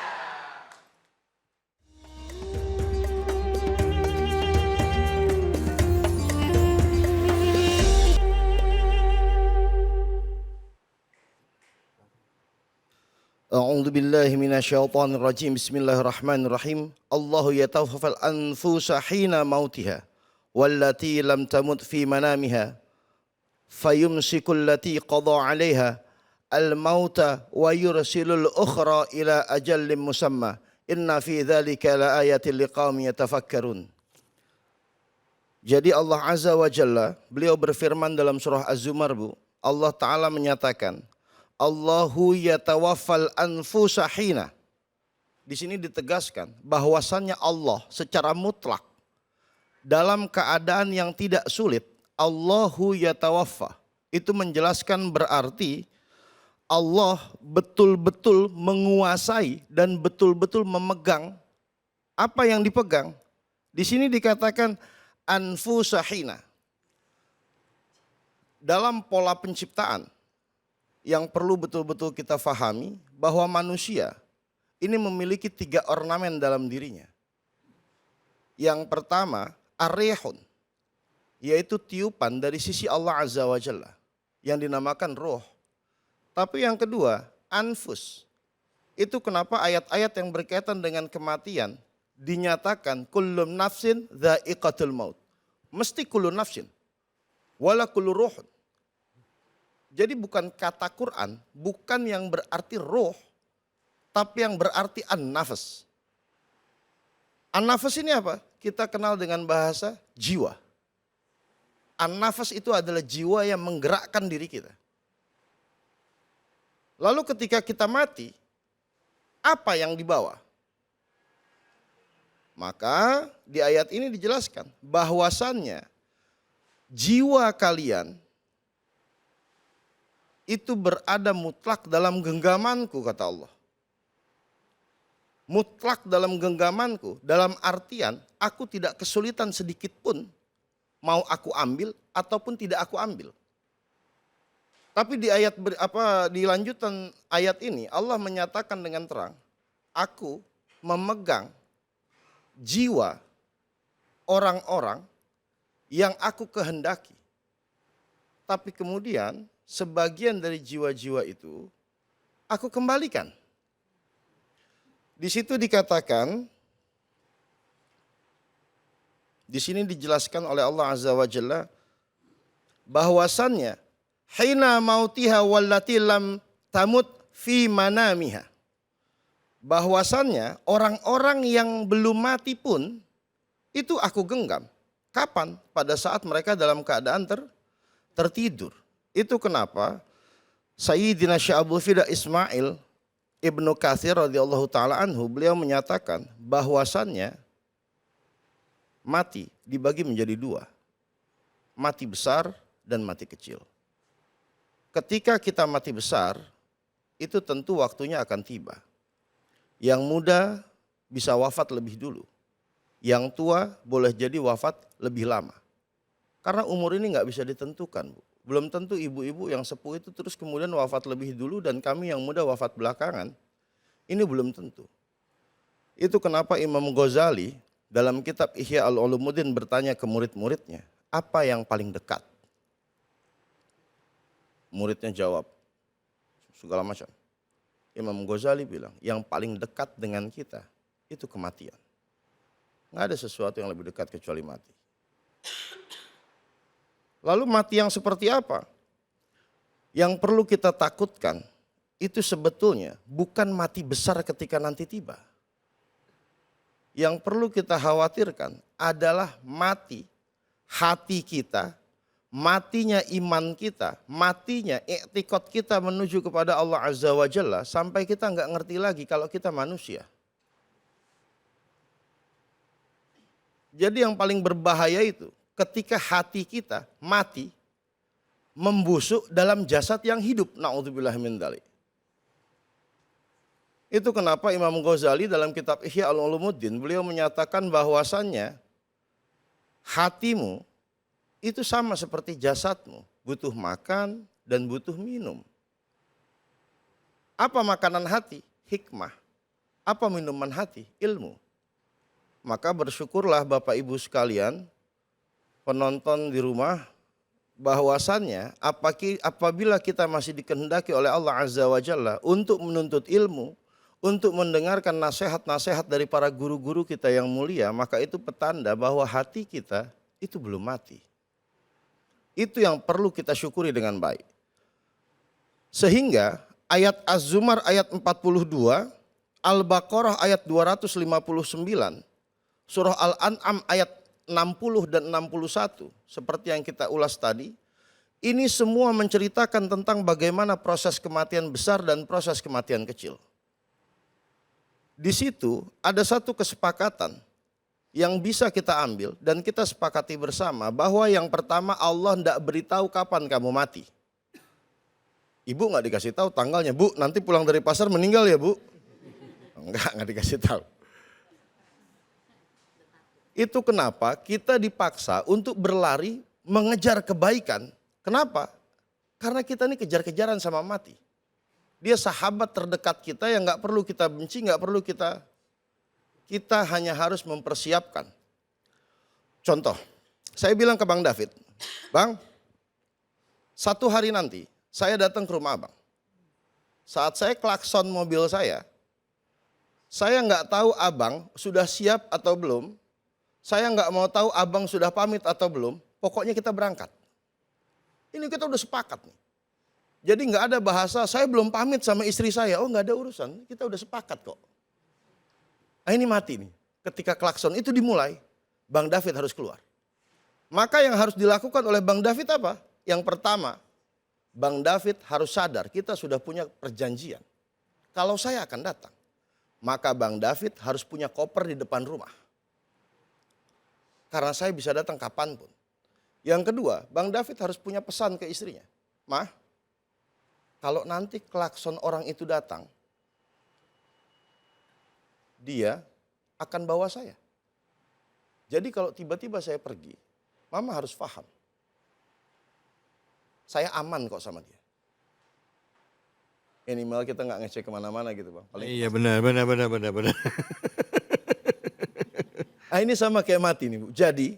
A'udzu billahi minasyaitonir rajim. Bismillahirrahmanirrahim. Allahu yatawaffal anfusa hina mautiha wallati lam tamut fi manamiha fayumsikul lati qada 'alaiha al-mauta wa yursilul ukhra ila ajallim musamma inna fi dzalika laayatin liqaumin yatafakkarun. Jadi Allah Azza wa Jalla, beliau berfirman dalam surah Az-Zumar, Bu. Allah Ta'ala menyatakan, Allahu yatawaffal anfusa hina. Di sini ditegaskan bahwasannya Allah secara mutlak dalam keadaan yang tidak sulit, Allahu yatawaffa. Itu menjelaskan berarti Allah betul-betul menguasai dan betul-betul memegang apa yang dipegang. Di sini dikatakan anfusahina. Dalam pola penciptaan yang perlu betul-betul kita fahami bahwa manusia ini memiliki 3 ornamen dalam dirinya. Yang pertama, ar-rihun, yaitu tiupan dari sisi Allah Azza wa Jalla yang dinamakan roh. Tapi yang kedua, anfus. Itu kenapa ayat-ayat yang berkaitan dengan kematian dinyatakan kullum nafsin dha'iqatul maut. Mesti kullu nafsin wala kullu ruhun. Jadi bukan kata Quran, bukan yang berarti roh, tapi yang berarti an-nafas. An-nafas ini apa? Kita kenal dengan bahasa jiwa. An-nafas itu adalah jiwa yang menggerakkan diri kita. Lalu ketika kita mati, apa yang dibawa? Maka di ayat ini dijelaskan bahwasannya jiwa kalian itu berada mutlak dalam genggamanku, kata Allah. Mutlak dalam genggamanku, dalam artian aku tidak kesulitan sedikit pun mau aku ambil ataupun tidak aku ambil. Tapi di di lanjutan ayat ini Allah menyatakan dengan terang, aku memegang jiwa orang-orang yang aku kehendaki. Tapi kemudian sebagian dari jiwa-jiwa itu aku kembalikan. Di situ dikatakan, di sini dijelaskan oleh Allah Azza wa Jalla bahwasannya hina mautiha wallati lam tamut fi manamiha. Bahwasannya orang-orang yang belum mati pun itu aku genggam. Kapan? Pada saat mereka dalam keadaan tertidur. Itu kenapa Sayyidina Syekh Abdul Fida Ismail Ibnu Katsir radhiyallahu taala anhu, beliau menyatakan bahwasannya mati dibagi menjadi 2. Mati besar dan mati kecil. Ketika kita mati besar, itu tentu waktunya akan tiba. Yang muda bisa wafat lebih dulu. Yang tua boleh jadi wafat lebih lama. Karena umur ini nggak bisa ditentukan, Bu. Belum tentu ibu-ibu yang sepuh itu terus kemudian wafat lebih dulu dan kami yang muda wafat belakangan. Ini belum tentu. Itu kenapa Imam Ghazali dalam kitab Ihya al-Ulumuddin bertanya ke murid-muridnya, apa yang paling dekat? Muridnya jawab, segala macam. Imam Ghazali bilang, yang paling dekat dengan kita itu kematian. Nggak ada sesuatu yang lebih dekat kecuali mati. Lalu mati yang seperti apa? Yang perlu kita takutkan itu sebetulnya bukan mati besar ketika nanti tiba. Yang perlu kita khawatirkan adalah mati hati kita, matinya iman kita, matinya i'tiqad kita menuju kepada Allah Azza wa Jalla sampai kita nggak ngerti lagi kalau kita manusia. Jadi yang paling berbahaya itu ketika hati kita mati membusuk dalam jasad yang hidup. Na'udzubillah min dzalik. Itu kenapa Imam Ghazali dalam kitab Ihya al-Ulumuddin beliau menyatakan bahwasannya hatimu itu sama seperti jasadmu, butuh makan dan butuh minum. Apa makanan hati? Hikmah. Apa minuman hati? Ilmu. Maka bersyukurlah Bapak Ibu sekalian, penonton di rumah, bahwasannya apabila kita masih dikehendaki oleh Allah Azza wa Jalla untuk menuntut ilmu, untuk mendengarkan nasihat-nasihat dari para guru-guru kita yang mulia, maka itu petanda bahwa hati kita itu belum mati. Itu yang perlu kita syukuri dengan baik. Sehingga ayat Az-Zumar ayat 42, Al-Baqarah ayat 259, surah Al-An'am ayat 60 dan 61, seperti yang kita ulas tadi, ini semua menceritakan tentang bagaimana proses kematian besar dan proses kematian kecil. Di situ ada satu kesepakatan yang bisa kita ambil dan kita sepakati bersama, bahwa yang pertama, Allah tidak beritahu kapan kamu mati. Ibu nggak dikasih tahu tanggalnya, Bu nanti pulang dari pasar meninggal ya Bu. Enggak dikasih tahu. Itu kenapa kita dipaksa untuk berlari mengejar kebaikan. Kenapa? Karena kita ini kejar-kejaran sama mati. Dia sahabat terdekat kita yang nggak perlu kita benci, nggak perlu kita hanya harus mempersiapkan. Contoh, saya bilang ke Bang David, Bang, satu hari nanti saya datang ke rumah Abang. Saat saya klakson mobil saya nggak tahu Abang sudah siap atau belum. Saya nggak mau tahu Abang sudah pamit atau belum. Pokoknya kita berangkat. Ini kita udah sepakat nih. Jadi nggak ada bahasa saya belum pamit sama istri saya. Oh nggak ada urusan, kita udah sepakat kok. Nah ini mati nih. Ketika klakson itu dimulai, Bang David harus keluar. Maka yang harus dilakukan oleh Bang David apa? Yang pertama, Bang David harus sadar kita sudah punya perjanjian. Kalau saya akan datang, maka Bang David harus punya koper di depan rumah. Karena saya bisa datang kapanpun. Yang kedua, Bang David harus punya pesan ke istrinya. Ma, kalau nanti klakson orang itu datang, dia akan bawa saya. Jadi kalau tiba-tiba saya pergi, Mama harus paham. Saya aman kok sama dia. Minimal kita nggak ngecek kemana-mana gitu Bang. Iya benar. Nah ini sama kayak mati nih Bu. Jadi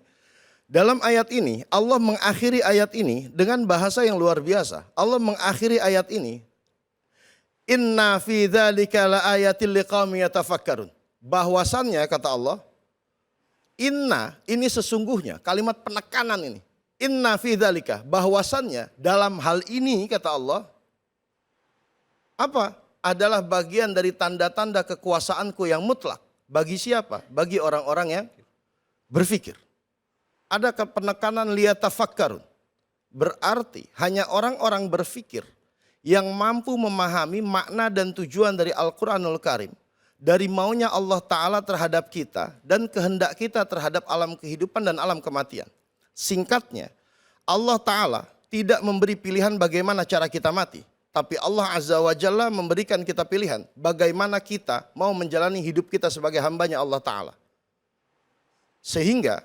dalam ayat ini Allah mengakhiri ayat ini dengan bahasa yang luar biasa. Allah mengakhiri ayat ini. Inna fi dzalika laayatil liqaumin yatafakkarun. Bahwasannya kata Allah, inna ini sesungguhnya, kalimat penekanan ini. Inna fi dzalika, bahwasannya dalam hal ini kata Allah, apa? Adalah bagian dari tanda-tanda kekuasaanku yang mutlak. Bagi siapa? Bagi orang-orang yang berfikir. Ada penekanan liyatafakkarun. Berarti hanya orang-orang berfikir yang mampu memahami makna dan tujuan dari Al-Quranul Karim. Dari maunya Allah Ta'ala terhadap kita dan kehendak kita terhadap alam kehidupan dan alam kematian. Singkatnya, Allah Ta'ala tidak memberi pilihan bagaimana cara kita mati. Tapi Allah Azza wa Jalla memberikan kita pilihan bagaimana kita mau menjalani hidup kita sebagai hambanya Allah Ta'ala. Sehingga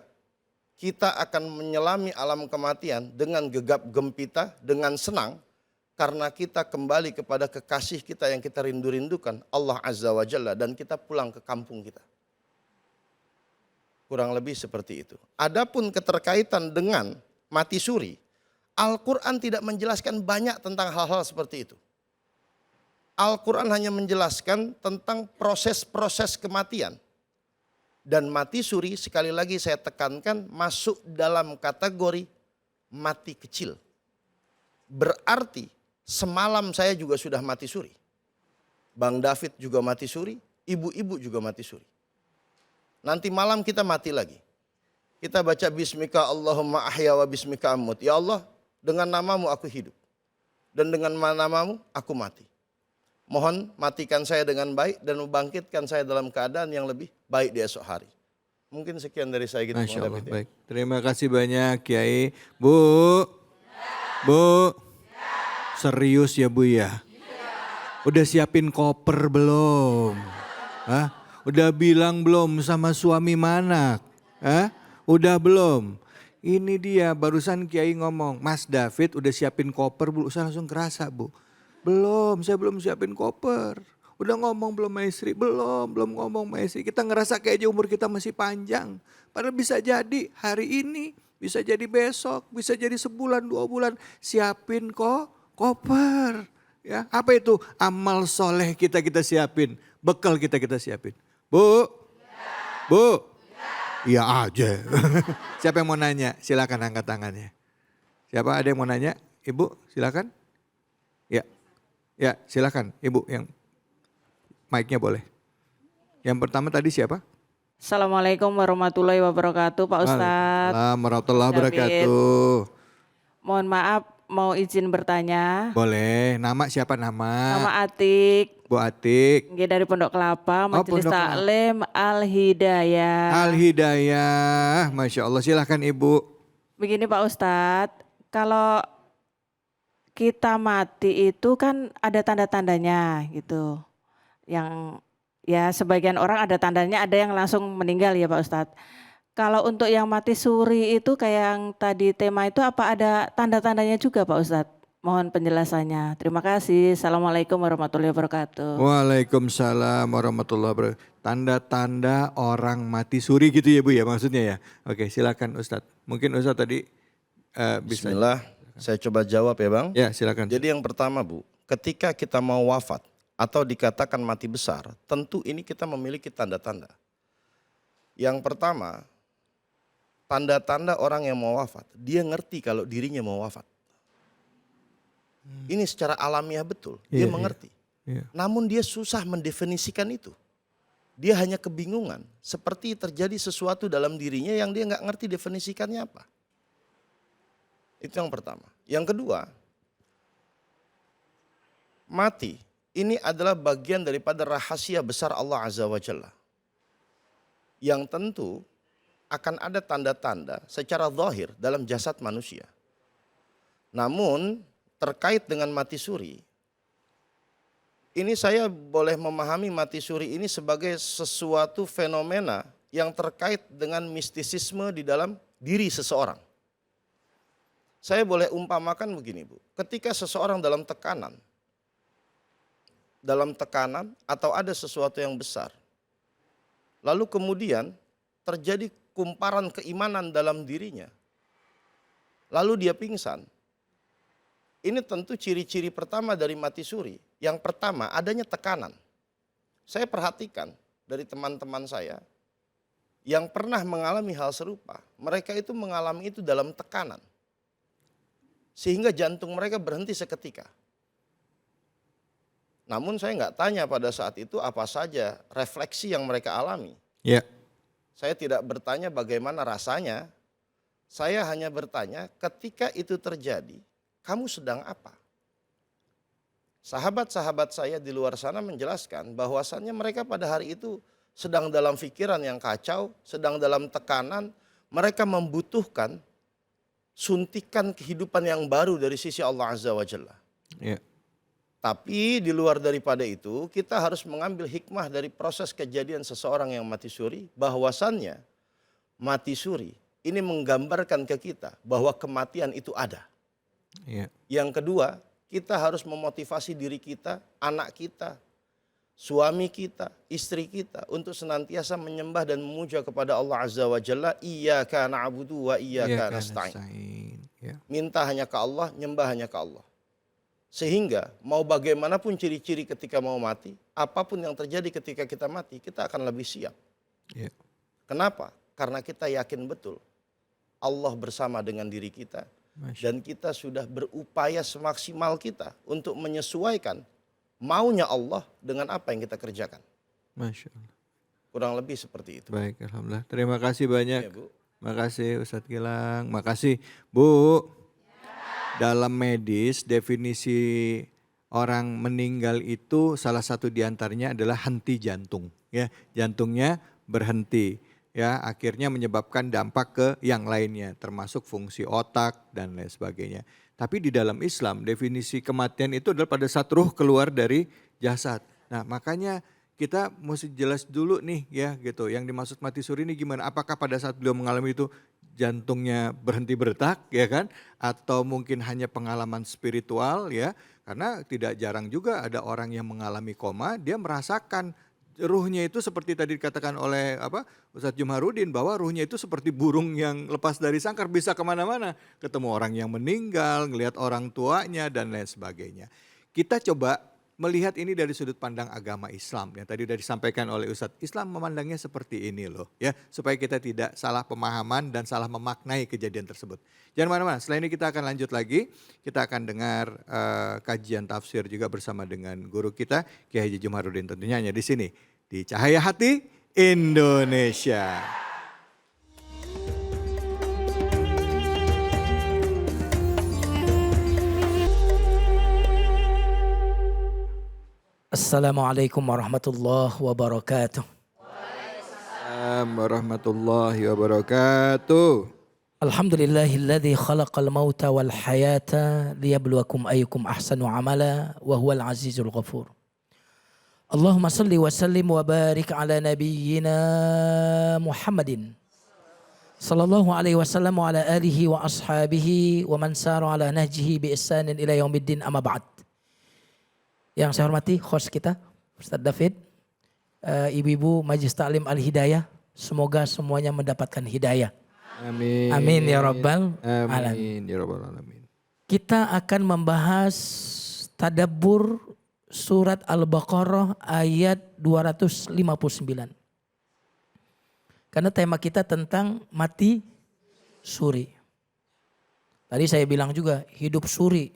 kita akan menyelami alam kematian dengan gegap gempita, dengan senang. Karena kita kembali kepada kekasih kita yang kita rindu-rindukan, Allah Azza wa Jalla, dan kita pulang ke kampung kita. Kurang lebih seperti itu. Adapun keterkaitan dengan mati suri, Al-Quran tidak menjelaskan banyak tentang hal-hal seperti itu. Al-Quran hanya menjelaskan tentang proses-proses kematian. Dan mati suri sekali lagi saya tekankan masuk dalam kategori mati kecil. Berarti semalam saya juga sudah mati suri. Bang David juga mati suri, ibu-ibu juga mati suri. Nanti malam kita mati lagi. Kita baca bismika Allahumma ahya wa bismika amut. Ya Allah, dengan namamu aku hidup. Dan dengan namamu aku mati. Mohon matikan saya dengan baik dan membangkitkan saya dalam keadaan yang lebih baik di esok hari. Mungkin sekian dari saya gitu. Masya Allah, baik. Terima kasih banyak Kiai. Bu, serius ya Bu ya? Udah siapin koper belum? Hah? Udah bilang belum sama suami manak? Hah? Udah belum? Ini dia barusan Kiai ngomong, Mas David udah siapin koper Bu, saya langsung kerasa Bu. Belum, saya belum siapin koper. Udah ngomong belum sama istri? Belum ngomong sama istri. Kita ngerasa kayaknya umur kita masih panjang. Padahal bisa jadi hari ini, bisa jadi besok, bisa jadi sebulan, 2 bulan. Siapin koper. Ya, apa itu? Amal soleh kita siapin. Bekal kita siapin. Bu, Bu. Iya aja. Siapa yang mau nanya? Silakan angkat tangannya. Siapa ada yang mau nanya? Ibu silakan. Ya, ya silakan Ibu yang mic-nya boleh. Yang pertama tadi siapa? Assalamualaikum warahmatullahi wabarakatuh, Pak Ustadz. Waalaikumsalam warahmatullahi David. wabarakatuh. Mohon maaf, mau izin bertanya. Boleh, nama siapa nama? Nama Atik, Bu Atik. nggih dari Pondok Kelapa, Majelis Pondok Kelapa. Taklim Al-Hidayah. Al-Hidayah, Masya Allah silahkan Ibu. Begini Pak Ustadz, kalau kita mati itu kan ada tanda-tandanya gitu. Yang ya sebagian orang ada tandanya, ada yang langsung meninggal ya Pak Ustadz. Kalau untuk yang mati suri itu kayak yang tadi tema itu apa ada tanda-tandanya juga Pak Ustadz? Mohon penjelasannya. Terima kasih. Assalamualaikum warahmatullahi wabarakatuh. Waalaikumsalam warahmatullahi wabarakatuh. Tanda-tanda orang mati suri gitu ya Bu ya maksudnya ya. Oke silakan Ustadz. Mungkin Ustadz tadi bisa. Bismillah, saya coba jawab ya Bang. Ya silakan. Jadi yang pertama Bu, ketika kita mau wafat atau dikatakan mati besar, tentu ini kita memiliki tanda-tanda. Yang pertama, tanda-tanda orang yang mau wafat, dia ngerti kalau dirinya mau wafat. Ini secara alamiah betul, dia Iya, mengerti. Iya. Namun dia susah mendefinisikan itu. Dia hanya kebingungan, seperti terjadi sesuatu dalam dirinya yang dia nggak ngerti definisikannya apa. Itu yang pertama. Yang kedua, mati ini adalah bagian daripada rahasia besar Allah Azza wa Jalla. Yang tentu akan ada tanda-tanda secara zahir dalam jasad manusia. Namun terkait dengan mati suri, ini saya boleh memahami mati suri ini sebagai sesuatu fenomena yang terkait dengan mistisisme di dalam diri seseorang. Saya boleh umpamakan begini Bu, ketika seseorang dalam tekanan atau ada sesuatu yang besar, lalu kemudian terjadi kumparan keimanan dalam dirinya, lalu dia pingsan. Ini tentu ciri-ciri pertama dari mati suri. Yang pertama adanya tekanan. Saya perhatikan dari teman-teman saya yang pernah mengalami hal serupa. Mereka itu mengalami itu dalam tekanan. Sehingga jantung mereka berhenti seketika. Namun saya nggak tanya pada saat itu apa saja refleksi yang mereka alami. Ya. Saya tidak bertanya bagaimana rasanya. Saya hanya bertanya ketika itu terjadi, kamu sedang apa? Sahabat-sahabat saya di luar sana menjelaskan bahwasannya mereka pada hari itu sedang dalam pikiran yang kacau, sedang dalam tekanan, mereka membutuhkan suntikan kehidupan yang baru dari sisi Allah Azza wa Jalla. Ya. Tapi di luar daripada itu, kita harus mengambil hikmah dari proses kejadian seseorang yang mati suri, bahwasannya mati suri ini menggambarkan ke kita bahwa kematian itu ada. Ya. Yang kedua, kita harus memotivasi diri kita, anak kita, suami kita, istri kita untuk senantiasa menyembah dan memuja kepada Allah Azza wa Jalla. Iyyaka na'budu wa iyyaka nasta'in. Ya. Minta hanya ke Allah, nyembah hanya ke Allah. Sehingga mau bagaimanapun ciri-ciri ketika mau mati, apapun yang terjadi ketika kita mati, kita akan lebih siap. Ya. Kenapa? Karena kita yakin betul Allah bersama dengan diri kita. Dan kita sudah berupaya semaksimal kita untuk menyesuaikan maunya Allah dengan apa yang kita kerjakan. Masya Allah. Kurang lebih seperti itu. Baik, Alhamdulillah. Terima kasih banyak. Ya, Bu. Makasih Ustadz Gilang. Makasih Bu. Dalam medis definisi orang meninggal itu salah satu diantaranya adalah henti jantung. Ya, jantungnya berhenti. Ya, akhirnya menyebabkan dampak ke yang lainnya, termasuk fungsi otak dan lain sebagainya. Tapi di dalam Islam definisi kematian itu adalah pada saat ruh keluar dari jasad. Nah, makanya kita mesti jelas dulu nih ya gitu. Yang dimaksud mati suri ini gimana? Apakah pada saat beliau mengalami itu jantungnya berhenti berdetak ya kan? Atau mungkin hanya pengalaman spiritual ya? Karena tidak jarang juga ada orang yang mengalami koma, dia merasakan ruhnya itu seperti tadi dikatakan oleh Ustadz Jumharudin bahwa ruhnya itu seperti burung yang lepas dari sangkar bisa kemana-mana. Ketemu orang yang meninggal, ngelihat orang tuanya dan lain sebagainya. Kita coba melihat ini dari sudut pandang agama Islam. Yang tadi sudah disampaikan oleh Ustadz, Islam memandangnya seperti ini loh ya. Supaya kita tidak salah pemahaman dan salah memaknai kejadian tersebut. Jangan mana-mana, setelah ini kita akan lanjut lagi. Kita akan dengar kajian tafsir juga bersama dengan guru kita, Kiai Haji Jumaruddin, tentunya hanya di sini. Di Cahaya Hati Indonesia. Assalamualaikum warahmatullahi wabarakatuh. Assalamualaikum warahmatullahi wabarakatuh. Alhamdulillahilladzi khalaqal mauta wal hayata liyabluwakum ayyukum ahsanu amala wa huwal azizul ghafur. Allahumma salli wa sallim wa barik ala nabiyyina Muhammadin sallallahu alaihi wasallam wa ala alihi wa ashabihi wa man sara ala nahjihi bi ihsanin ila yaumiddin, amma ba'd. Yang saya hormati host kita, Ustadz David, ibu-ibu Majelis Ta'lim Al-Hidayah, semoga semuanya mendapatkan hidayah. Amin. Amin ya Rabbal Alamin. Amin ya Rabbal Alamin. Kita akan membahas tadabbur surat Al-Baqarah ayat 259. Karena tema kita tentang mati suri. Tadi saya bilang juga hidup suri.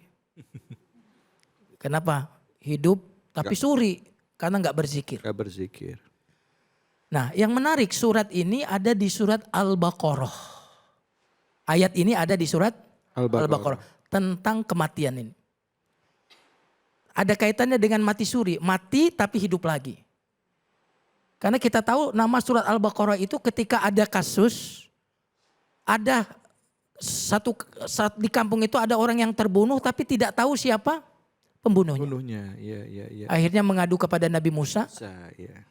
Kenapa? Hidup tapi suri karena nggak berzikir. Gak berzikir. Nah, yang menarik surat ini ada di surat Al-Baqarah. Ayat ini ada di surat Al-Baqarah tentang kematian ini. Ada kaitannya dengan mati suri, mati tapi hidup lagi. Karena kita tahu nama surat Al-Baqarah itu ketika ada kasus, ada di kampung itu ada orang yang terbunuh tapi tidak tahu siapa pembunuhnya. Iya. Akhirnya mengadu kepada Nabi Musa. Iya.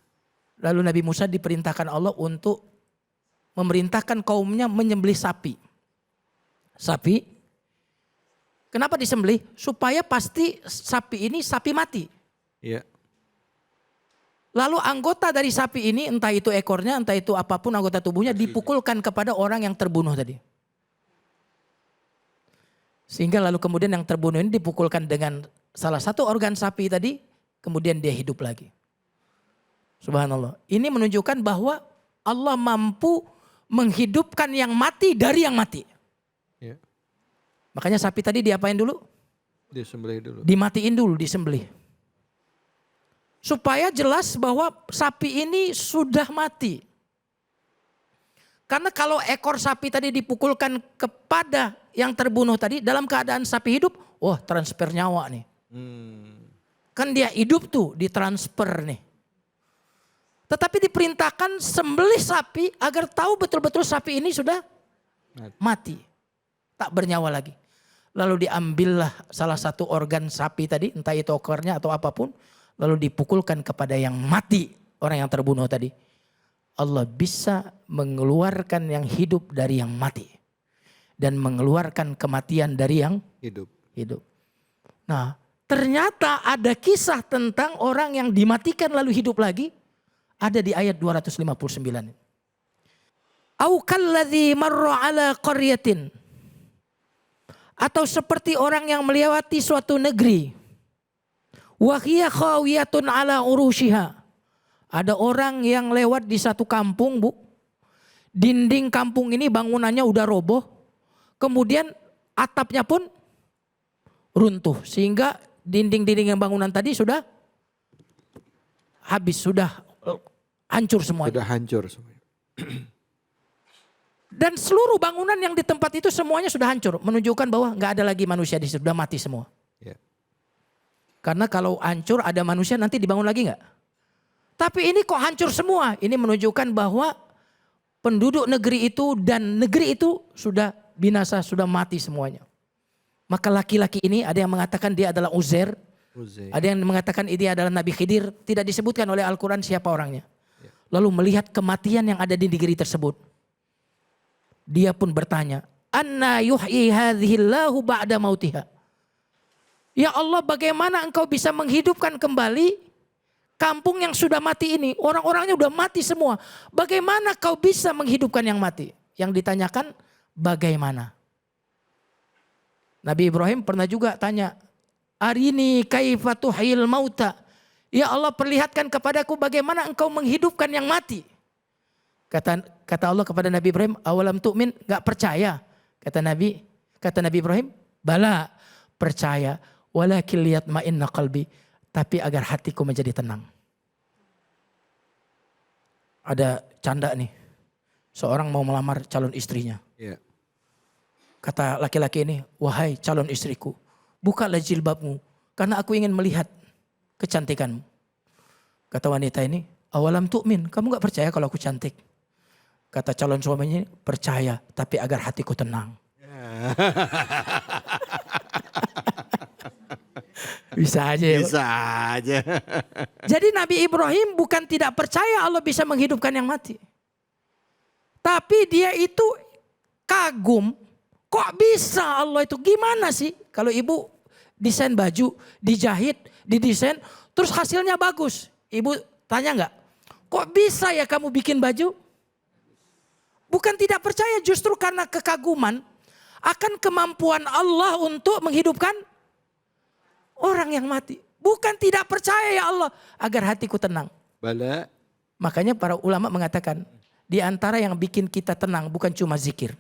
Lalu Nabi Musa diperintahkan Allah untuk memerintahkan kaumnya menyembelih sapi. Sapi, kenapa disembelih? Supaya pasti sapi ini sapi mati. Iya. Lalu anggota dari sapi ini, entah itu ekornya, entah itu apapun anggota tubuhnya, dipukulkan kepada orang yang terbunuh tadi. Sehingga lalu kemudian yang terbunuh ini dipukulkan dengan salah satu organ sapi tadi, kemudian dia hidup lagi. Subhanallah. Ini menunjukkan bahwa Allah mampu menghidupkan yang mati dari yang mati. Ya. Makanya sapi tadi diapain dulu? Disembelih dulu. Dimatiin dulu, disembelih. Supaya jelas bahwa sapi ini sudah mati. Karena kalau ekor sapi tadi dipukulkan kepada yang terbunuh tadi dalam keadaan sapi hidup, wah transfer nyawa nih. Kan dia hidup tuh ditransfer nih. Tetapi diperintahkan sembelih sapi agar tahu betul-betul sapi ini sudah mati. Tak bernyawa lagi. Lalu diambillah salah satu organ sapi tadi, entah itu ekornya atau apapun. Lalu dipukulkan kepada yang mati, orang yang terbunuh tadi. Allah bisa mengeluarkan yang hidup dari yang mati. Dan mengeluarkan kematian dari yang hidup. Nah, ternyata ada kisah tentang orang yang dimatikan lalu hidup lagi. Ada di ayat 259. Au kalladzi marra ala qaryatin. Atau seperti orang yang melewati suatu negeri. Wa hiya khawiyatun ala urushiha. Ada orang yang lewat di satu kampung, Bu. Dinding kampung ini bangunannya udah roboh. Kemudian atapnya pun runtuh. Sehingga dinding-dinding yang bangunan tadi sudah habis, sudah hancur semua. Sudah hancur semuanya. Dan seluruh bangunan yang di tempat itu semuanya sudah hancur. Menunjukkan bahwa nggak ada lagi manusia di situ, sudah mati semua. Ya. Karena kalau hancur ada manusia nanti dibangun lagi nggak? Tapi ini kok hancur semua? Ini menunjukkan bahwa penduduk negeri itu dan negeri itu sudah binasa, sudah mati semuanya. Maka laki-laki ini ada yang mengatakan dia adalah Uzair. Ada yang mengatakan ini adalah Nabi Khidir. Tidak disebutkan oleh Al-Quran siapa orangnya. Lalu melihat kematian yang ada di negeri tersebut. Dia pun bertanya, Anna yuhyi hadhillahu ba'da mautiha. Ya Allah, bagaimana engkau bisa menghidupkan kembali kampung yang sudah mati ini? Orang-orangnya sudah mati semua. Bagaimana kau bisa menghidupkan yang mati? Yang ditanyakan bagaimana? Nabi Ibrahim pernah juga tanya Arini kaifa tuhyil mauta. Ya Allah, perlihatkan kepadaku bagaimana engkau menghidupkan yang mati. Kata Allah kepada Nabi Ibrahim, awalam tu'min, enggak percaya. Kata Nabi Ibrahim, bala, percaya. Walakin liyatma'inna qalbi, tapi agar hatiku menjadi tenang. Ada canda nih. Seorang mau melamar calon istrinya. Iya. Kata laki-laki ini, wahai calon istriku, bukalah jilbabmu karena aku ingin melihat kecantikanmu. Kata wanita ini, awalam tu'min, kamu gak percaya kalau aku cantik? Kata calon suaminya, percaya tapi agar hatiku tenang. Bisa aja ya. Bisa aja. Jadi Nabi Ibrahim bukan tidak percaya Allah bisa menghidupkan yang mati. Tapi dia itu kagum, kok bisa Allah itu, gimana sih? Kalau ibu desain baju, dijahit, didesain, terus hasilnya bagus. Ibu tanya enggak, kok bisa ya kamu bikin baju? Bukan tidak percaya, justru karena kekaguman akan kemampuan Allah untuk menghidupkan orang yang mati. Bukan tidak percaya ya Allah, agar hatiku tenang. Bala. Makanya para ulama mengatakan, di antara yang bikin kita tenang bukan cuma zikir.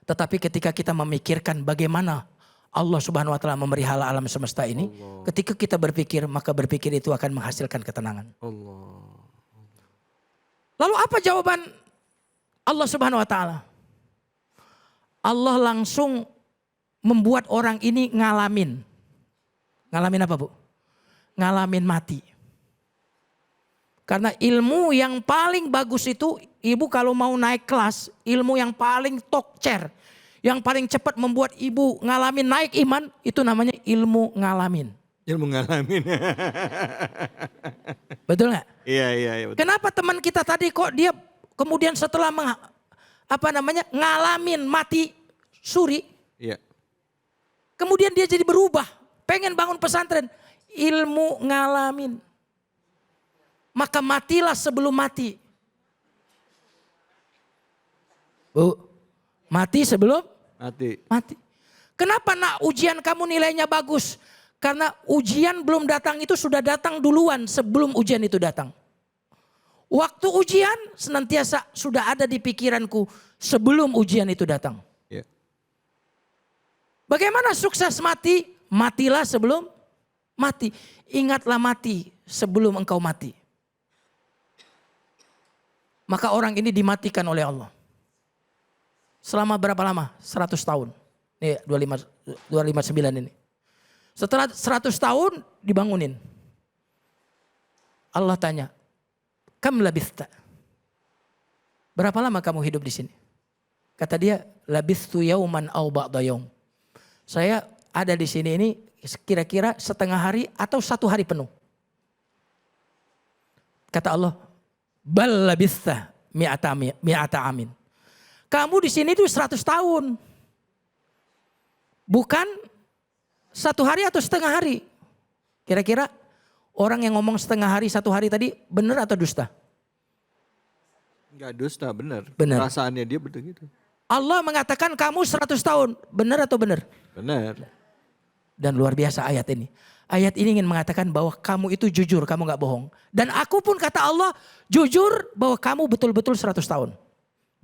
Tetapi ketika kita memikirkan bagaimana Allah Subhanahu wa taala memelihara alam semesta ini, ketika kita berpikir, maka berpikir itu akan menghasilkan ketenangan. Lalu apa jawaban Allah Subhanahu wa taala? Allah langsung membuat orang ini ngalamin. Ngalamin apa, Bu? Ngalamin mati. Karena ilmu yang paling bagus itu, ibu kalau mau naik kelas, ilmu yang paling top chair, yang paling cepat membuat ibu ngalamin naik iman, itu namanya ilmu ngalamin. Ilmu ngalamin. Betul nggak? Iya, betul. Kenapa teman kita tadi kok dia kemudian setelah ngalamin mati suri, Iya. kemudian dia jadi berubah, pengen bangun pesantren, ilmu ngalamin. Maka matilah sebelum mati. Bu, mati sebelum mati. Kenapa nak ujian kamu nilainya bagus? Karena ujian belum datang itu sudah datang duluan sebelum ujian itu datang. Waktu ujian senantiasa sudah ada di pikiranku sebelum ujian itu datang. Iya. Bagaimana sukses mati? Matilah sebelum mati. Ingatlah mati sebelum engkau mati. Maka orang ini dimatikan oleh Allah. Selama berapa lama? 100 tahun. Nih 259 ini. Setelah 100 tahun dibangunin. Allah tanya, kam labithta? Berapa lama kamu hidup di sini? Kata dia, labithtu yauman aw ba'da yaum. Saya ada di sini ini kira-kira setengah hari atau 1 hari penuh. Kata Allah, bal labithta mi'ata amin. Kamu di sini tuh 100 tahun. Bukan 1 hari atau setengah hari. Kira-kira orang yang ngomong setengah hari, 1 hari tadi benar atau dusta? Enggak dusta, benar. Benar. Perasaannya dia betul gitu. Allah mengatakan kamu 100 tahun. Benar atau benar? Benar. Dan luar biasa ayat ini. Ayat ini ingin mengatakan bahwa kamu itu jujur, kamu gak bohong. Dan aku pun kata Allah jujur bahwa kamu betul-betul 100 tahun.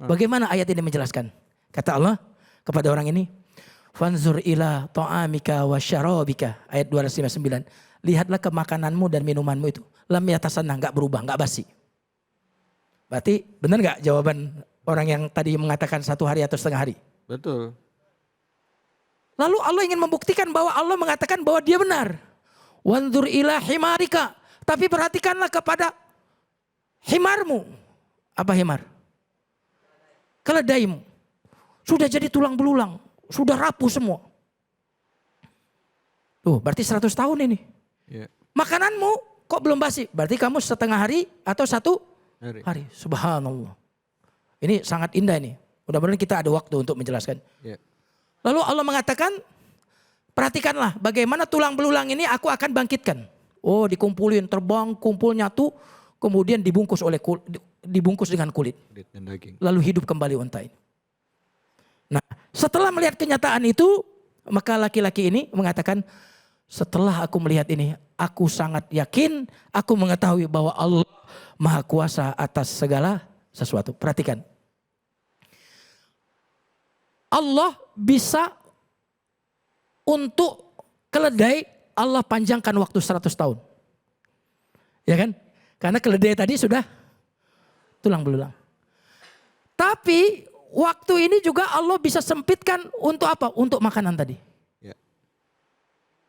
Bagaimana ayat ini menjelaskan? Kata Allah kepada orang ini, fanzur ila ta'amika wa syarabika. Ayat 259. Lihatlah ke makananmu dan minumanmu itu. Lam yatasanna, gak berubah, gak basi. Berarti benar gak jawaban orang yang tadi mengatakan 1 hari atau setengah hari? Betul. Lalu Allah ingin membuktikan bahwa Allah mengatakan bahwa dia benar. Wanzur ila himarika. Tapi perhatikanlah kepada himarmu. Apa himar? Keledaimu. Sudah jadi tulang belulang. Sudah rapuh semua. Tuh berarti 100 tahun ini. Iya. Makananmu kok belum basi? Berarti kamu setengah hari atau 1 hari. Subhanallah. Ini sangat indah ini. Mudah-mudahan kita ada waktu untuk menjelaskan. Iya. Lalu Allah mengatakan, perhatikanlah bagaimana tulang belulang ini aku akan bangkitkan. Oh, dikumpulin, terbang, kumpul nyatu, kemudian dibungkus dengan kulit. Kulit dan daging. Lalu hidup kembali unta ini. Nah, setelah melihat kenyataan itu, Maka laki-laki ini mengatakan, setelah aku melihat ini, aku sangat yakin, aku mengetahui bahwa Allah Maha Kuasa atas segala sesuatu. Perhatikan. Allah bisa untuk keledai, Allah panjangkan waktu 100 tahun. Ya kan? Karena keledai tadi sudah tulang belulang. Tapi waktu ini juga Allah bisa sempitkan untuk apa? Untuk makanan tadi. Ya.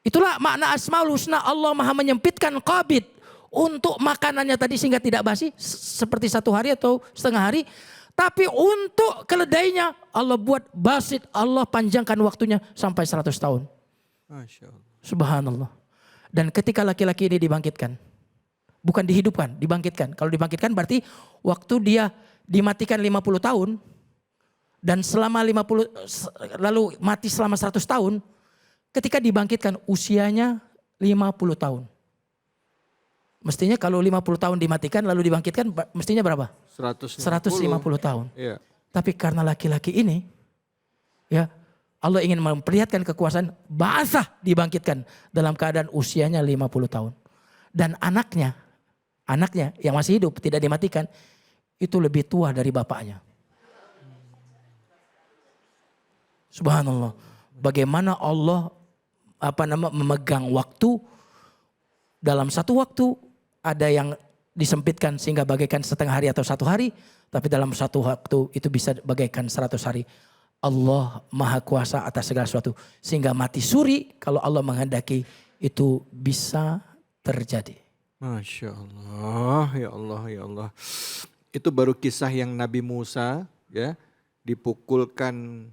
Itulah makna Asmaul Husna, Allah Maha menyempitkan qabid untuk makanannya tadi sehingga tidak basi seperti 1 hari atau setengah hari. Tapi untuk keledainya Allah buat basit, Allah panjangkan waktunya sampai 100 tahun. Masya Allah. Subhanallah. Dan ketika laki-laki ini dibangkitkan, bukan dihidupkan, dibangkitkan. Kalau dibangkitkan berarti waktu dia dimatikan 50 tahun dan selama 50 lalu mati selama 100 tahun, ketika dibangkitkan usianya 50 tahun. Mestinya kalau 50 tahun dimatikan lalu dibangkitkan mestinya berapa? 150 tahun. Iya. Tapi karena laki-laki ini ya Allah ingin memperlihatkan kekuasaan, ba'atsah dibangkitkan dalam keadaan usianya 50 tahun. Dan anaknya yang masih hidup tidak dimatikan itu lebih tua dari bapaknya. Subhanallah. Bagaimana Allah memegang waktu, dalam satu waktu ada yang disempitkan sehingga bagaikan setengah hari atau 1 hari, tapi dalam satu waktu itu bisa bagaikan 100 hari. Allah Maha Kuasa atas segala sesuatu, sehingga mati suri kalau Allah menghendaki itu bisa terjadi. Masya Allah, ya Allah, ya Allah. Itu baru kisah yang Nabi Musa ya dipukulkan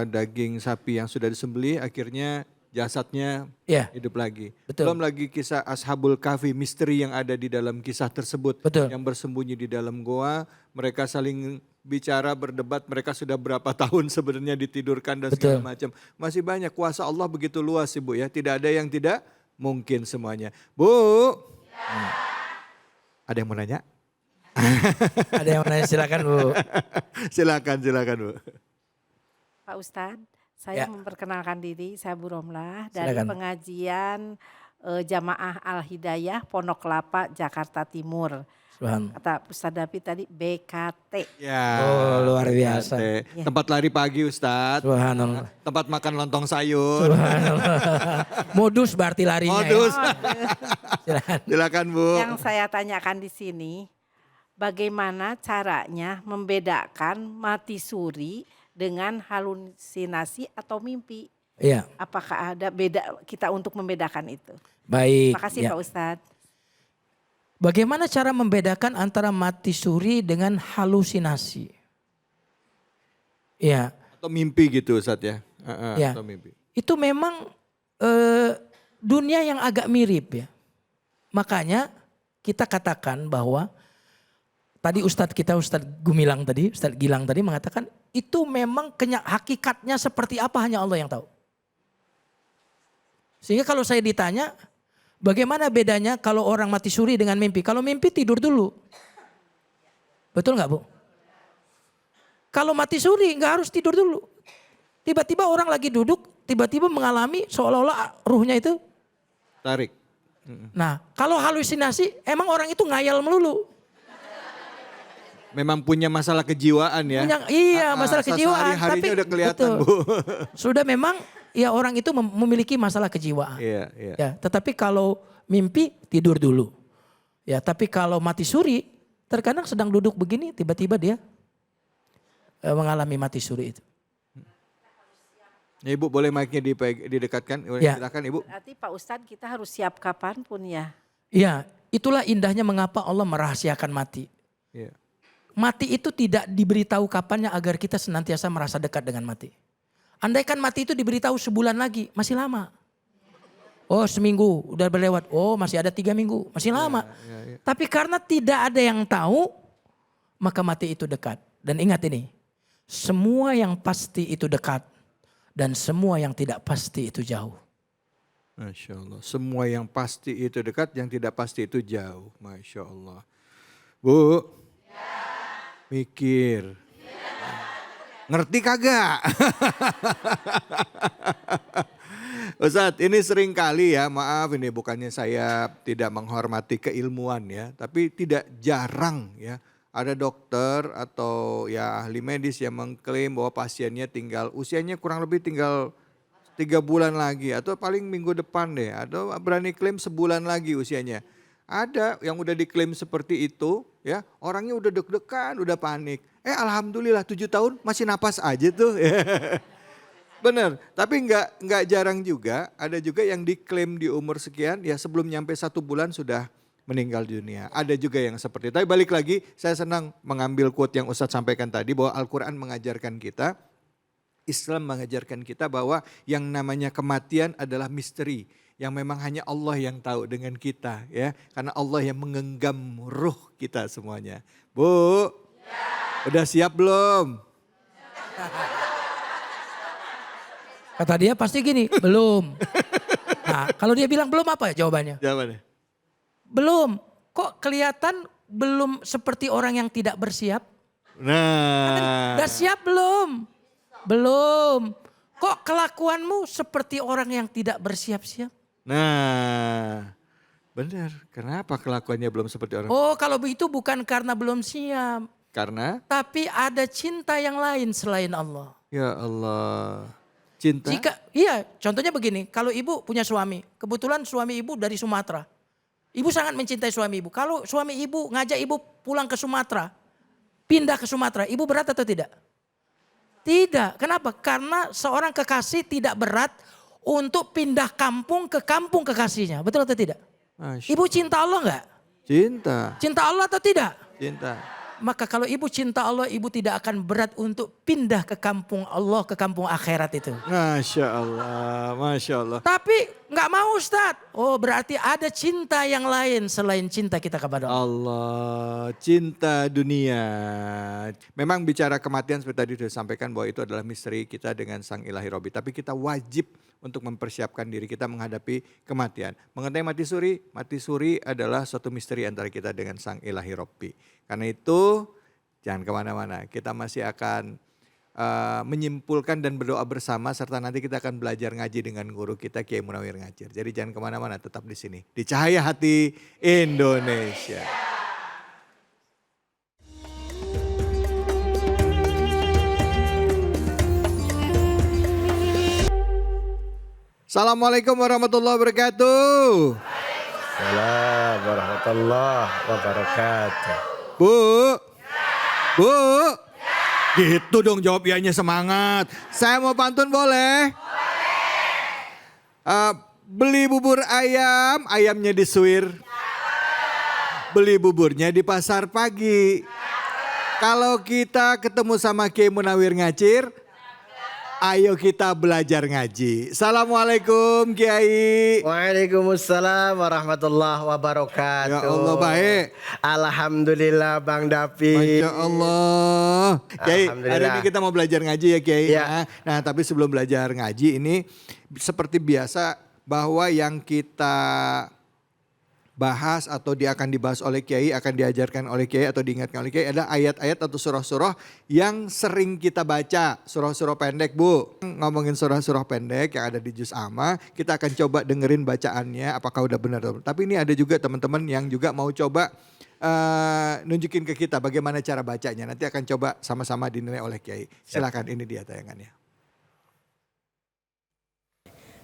daging sapi yang sudah disembelih, akhirnya jasadnya Ya, hidup lagi. betul. Belum lagi kisah Ashabul Kahfi, misteri yang ada di dalam kisah tersebut. Betul. Yang bersembunyi di dalam goa, mereka saling bicara, berdebat, mereka sudah berapa tahun sebenarnya ditidurkan dan segala Betul. macam. Masih banyak, kuasa Allah begitu luas Ibu ya, tidak ada yang tidak mungkin semuanya. Bu, ada yang mau nanya? Ada yang mau nanya, silakan Bu. Silakan Bu. Pak Ustadz, saya Ya. memperkenalkan diri, saya Bu Romlah dari Silakan. pengajian Jamaah Al-Hidayah Pondok Kelapa, Jakarta Timur. Subhanallah. Kata Ustadz David tadi BKT. Ya. Oh, luar biasa. Tempat lari pagi Ustadz. Subhanallah. Tempat makan lontong sayur. Subhanallah. Modus berarti larinya. Modus. Ya. Silakan. Silakan Bu. Yang saya tanyakan di sini, bagaimana caranya membedakan mati suri dengan halusinasi atau mimpi? Iya, Apakah ada beda kita untuk membedakan itu? baik. Terima kasih Ya. Pak Ustadz. Bagaimana cara membedakan antara mati suri dengan halusinasi? Ya, Atau mimpi gitu Ustadz ya. Ya. Atau mimpi. itu memang dunia yang agak mirip ya. Makanya kita katakan bahwa tadi Ustadz Gilang tadi mengatakan itu memang hakikatnya seperti apa hanya Allah yang tahu. Sehingga kalau saya ditanya bagaimana bedanya kalau orang mati suri dengan mimpi? Kalau mimpi tidur dulu. Betul nggak Bu? Kalau mati suri nggak harus tidur dulu. Tiba-tiba orang lagi duduk, tiba-tiba mengalami seolah-olah ruhnya itu. Tarik. Nah kalau halusinasi emang orang itu ngayal melulu. Memang punya masalah kejiwaan ya. Iya masalah kejiwaan. Hari-harinya udah kelihatan betul. Bu. Sudah memang ya orang itu memiliki masalah kejiwaan. Iya. Ya, tetapi kalau mimpi tidur dulu. Ya, tapi kalau mati suri terkadang sedang duduk begini tiba-tiba dia mengalami mati suri itu. Ya, Ibu boleh mic-nya didekatkan. Ya. Silakan Ibu. Berarti Pak Ustadz kita harus siap kapanpun ya. Iya, itulah indahnya mengapa Allah merahasiakan mati. Iya. Mati itu tidak diberitahu kapannya agar kita senantiasa merasa dekat dengan mati. Andaikan mati itu diberitahu sebulan lagi, masih lama. Oh seminggu udah berlewat, oh masih ada 3 minggu, masih lama. Tapi karena tidak ada yang tahu, maka mati itu dekat. Dan ingat ini, semua yang pasti itu dekat. Dan semua yang tidak pasti itu jauh. Masya Allah. Semua yang pasti itu dekat, yang tidak pasti itu jauh. Masya Allah. Bu, mikir. Ngerti kagak? Ustadz, ini sering kali ya, maaf ini bukannya saya tidak menghormati keilmuan ya, tapi tidak jarang ya ada dokter atau ya ahli medis yang mengklaim bahwa pasiennya usianya kurang lebih tinggal 3 bulan lagi atau paling minggu depan deh, atau berani klaim sebulan lagi usianya. Ada yang udah diklaim seperti itu ya, orangnya udah deg-degan, udah panik. Alhamdulillah 7 tahun masih napas aja tuh. Bener, tapi nggak jarang juga, ada juga yang diklaim di umur sekian, ya sebelum nyampe 1 bulan sudah meninggal dunia. Ada juga yang seperti itu. Tapi balik lagi, saya senang mengambil quote yang Ustadz sampaikan tadi, bahwa Al-Quran mengajarkan kita, Islam mengajarkan kita bahwa yang namanya kematian adalah misteri, yang memang hanya Allah yang tahu dengan kita ya, karena Allah yang menggenggam ruh kita semuanya. Bu, udah siap belum? Kata dia pasti gini, belum. Nah, kalau dia bilang belum apa ya jawabannya? Jawabannya? Belum. Kok kelihatan belum seperti orang yang tidak bersiap? Nah. Udah siap belum? Belum. Kok kelakuanmu seperti orang yang tidak bersiap-siap? Nah, benar. Kenapa kelakuannya belum seperti orang? Oh, kalau begitu bukan karena belum siap. Karena? Tapi ada cinta yang lain selain Allah. Ya Allah. Cinta? Iya, contohnya begini. Kalau ibu punya suami, kebetulan suami ibu dari Sumatera. Ibu sangat mencintai suami ibu. Kalau suami ibu ngajak ibu pulang ke Sumatera, pindah ke Sumatera, ibu berat atau tidak? Tidak. Kenapa? Karena seorang kekasih tidak berat untuk pindah kampung ke kampung kekasihnya. Betul atau tidak? Ibu cinta Allah enggak? Cinta. Cinta Allah atau tidak? Cinta. Maka kalau ibu cinta Allah, ibu tidak akan berat untuk pindah ke kampung Allah, ke kampung akhirat itu. Masya Allah, Masya Allah. Tapi nggak mau Ustadz. Oh berarti ada cinta yang lain selain cinta kita kepada Allah. Allah, cinta dunia. Memang bicara kematian seperti tadi sudah sampaikan bahwa itu adalah misteri kita dengan Sang Ilahi Robbi. Tapi kita wajib untuk mempersiapkan diri kita menghadapi kematian. Mengenai mati suri adalah suatu misteri antara kita dengan Sang Ilahi Robbi. Karena itu jangan kemana-mana, kita masih akan menyimpulkan dan berdoa bersama, serta nanti kita akan belajar ngaji dengan guru kita Kiai Munawir Ngajir. Jadi jangan kemana-mana, tetap di sini di Cahaya Hati Indonesia. Assalamualaikum warahmatullahi wabarakatuh. Waalaikumsalam warahmatullahi wabarakatuh. Bu, gitu dong jawab ianya, semangat. Saya mau pantun boleh? Beli bubur ayam, ayamnya disuir. Beli buburnya di pasar pagi. Kalau kita ketemu sama Kiai Munawir Ngajir, ayo kita belajar ngaji. Assalamualaikum Kiai. Waalaikumsalam warahmatullahi wabarakatuh. Ya Allah baik. Alhamdulillah Bang Dapi. Masya Allah. Kiai, hari ini kita mau belajar ngaji ya Kiai. Ya. Nah tapi sebelum belajar ngaji ini seperti biasa bahwa yang kita bahas atau dia akan dibahas oleh Kiai, akan diajarkan oleh Kiai atau diingatkan oleh Kiai adalah ayat-ayat atau surah-surah yang sering kita baca. Surah-surah pendek Bu. Ngomongin surah-surah pendek yang ada di Juz Amma, kita akan coba dengerin bacaannya apakah udah benar. Tapi ini ada juga teman-teman yang juga mau coba nunjukin ke kita bagaimana cara bacanya. Nanti akan coba sama-sama dinilai oleh Kiai. Silakan, ini dia tayangannya.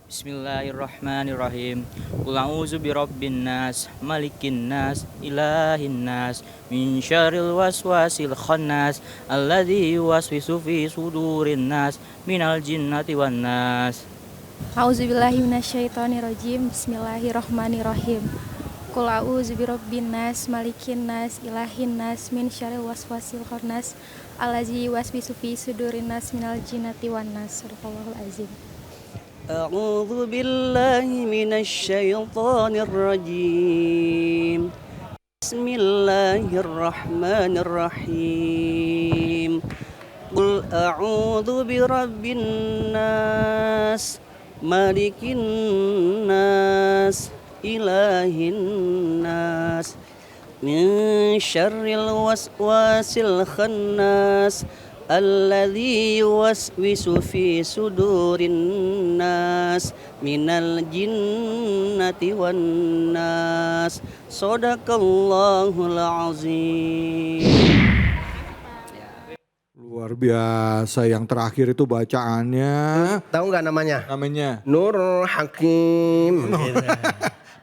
Bismillahirrahmanirrahim. Qul a'udzu birabbin nas, malikin nas, ilahin nas, min syarril waswasil khannas, alladzi yuwaswisu fi sudurin nas, minal jinnati wan nas. A'udzubillahi minasyaitonirrajim. Bismillahirrahmanirrahim. Qul a'udzu birabbin nas, malikin nas, ilahin nas, min syarril waswasil khannas, alladzi yuwaswisu fi sudurin nas, minal jinnati wan nas. Shadaqallahul azim. أعوذ بالله من الشيطان الرجيم بسم الله الرحمن الرحيم قل أعوذ برب الناس ملك الناس إله الناس من شر الوسواس الخناس alladzi yuwaswisu fi sudurin nas minal jinnati wan nas. Shadaqallahul azim. Luar biasa, yang terakhir itu bacaannya. Tahu nggak namanya? Namanya Nur Hakim.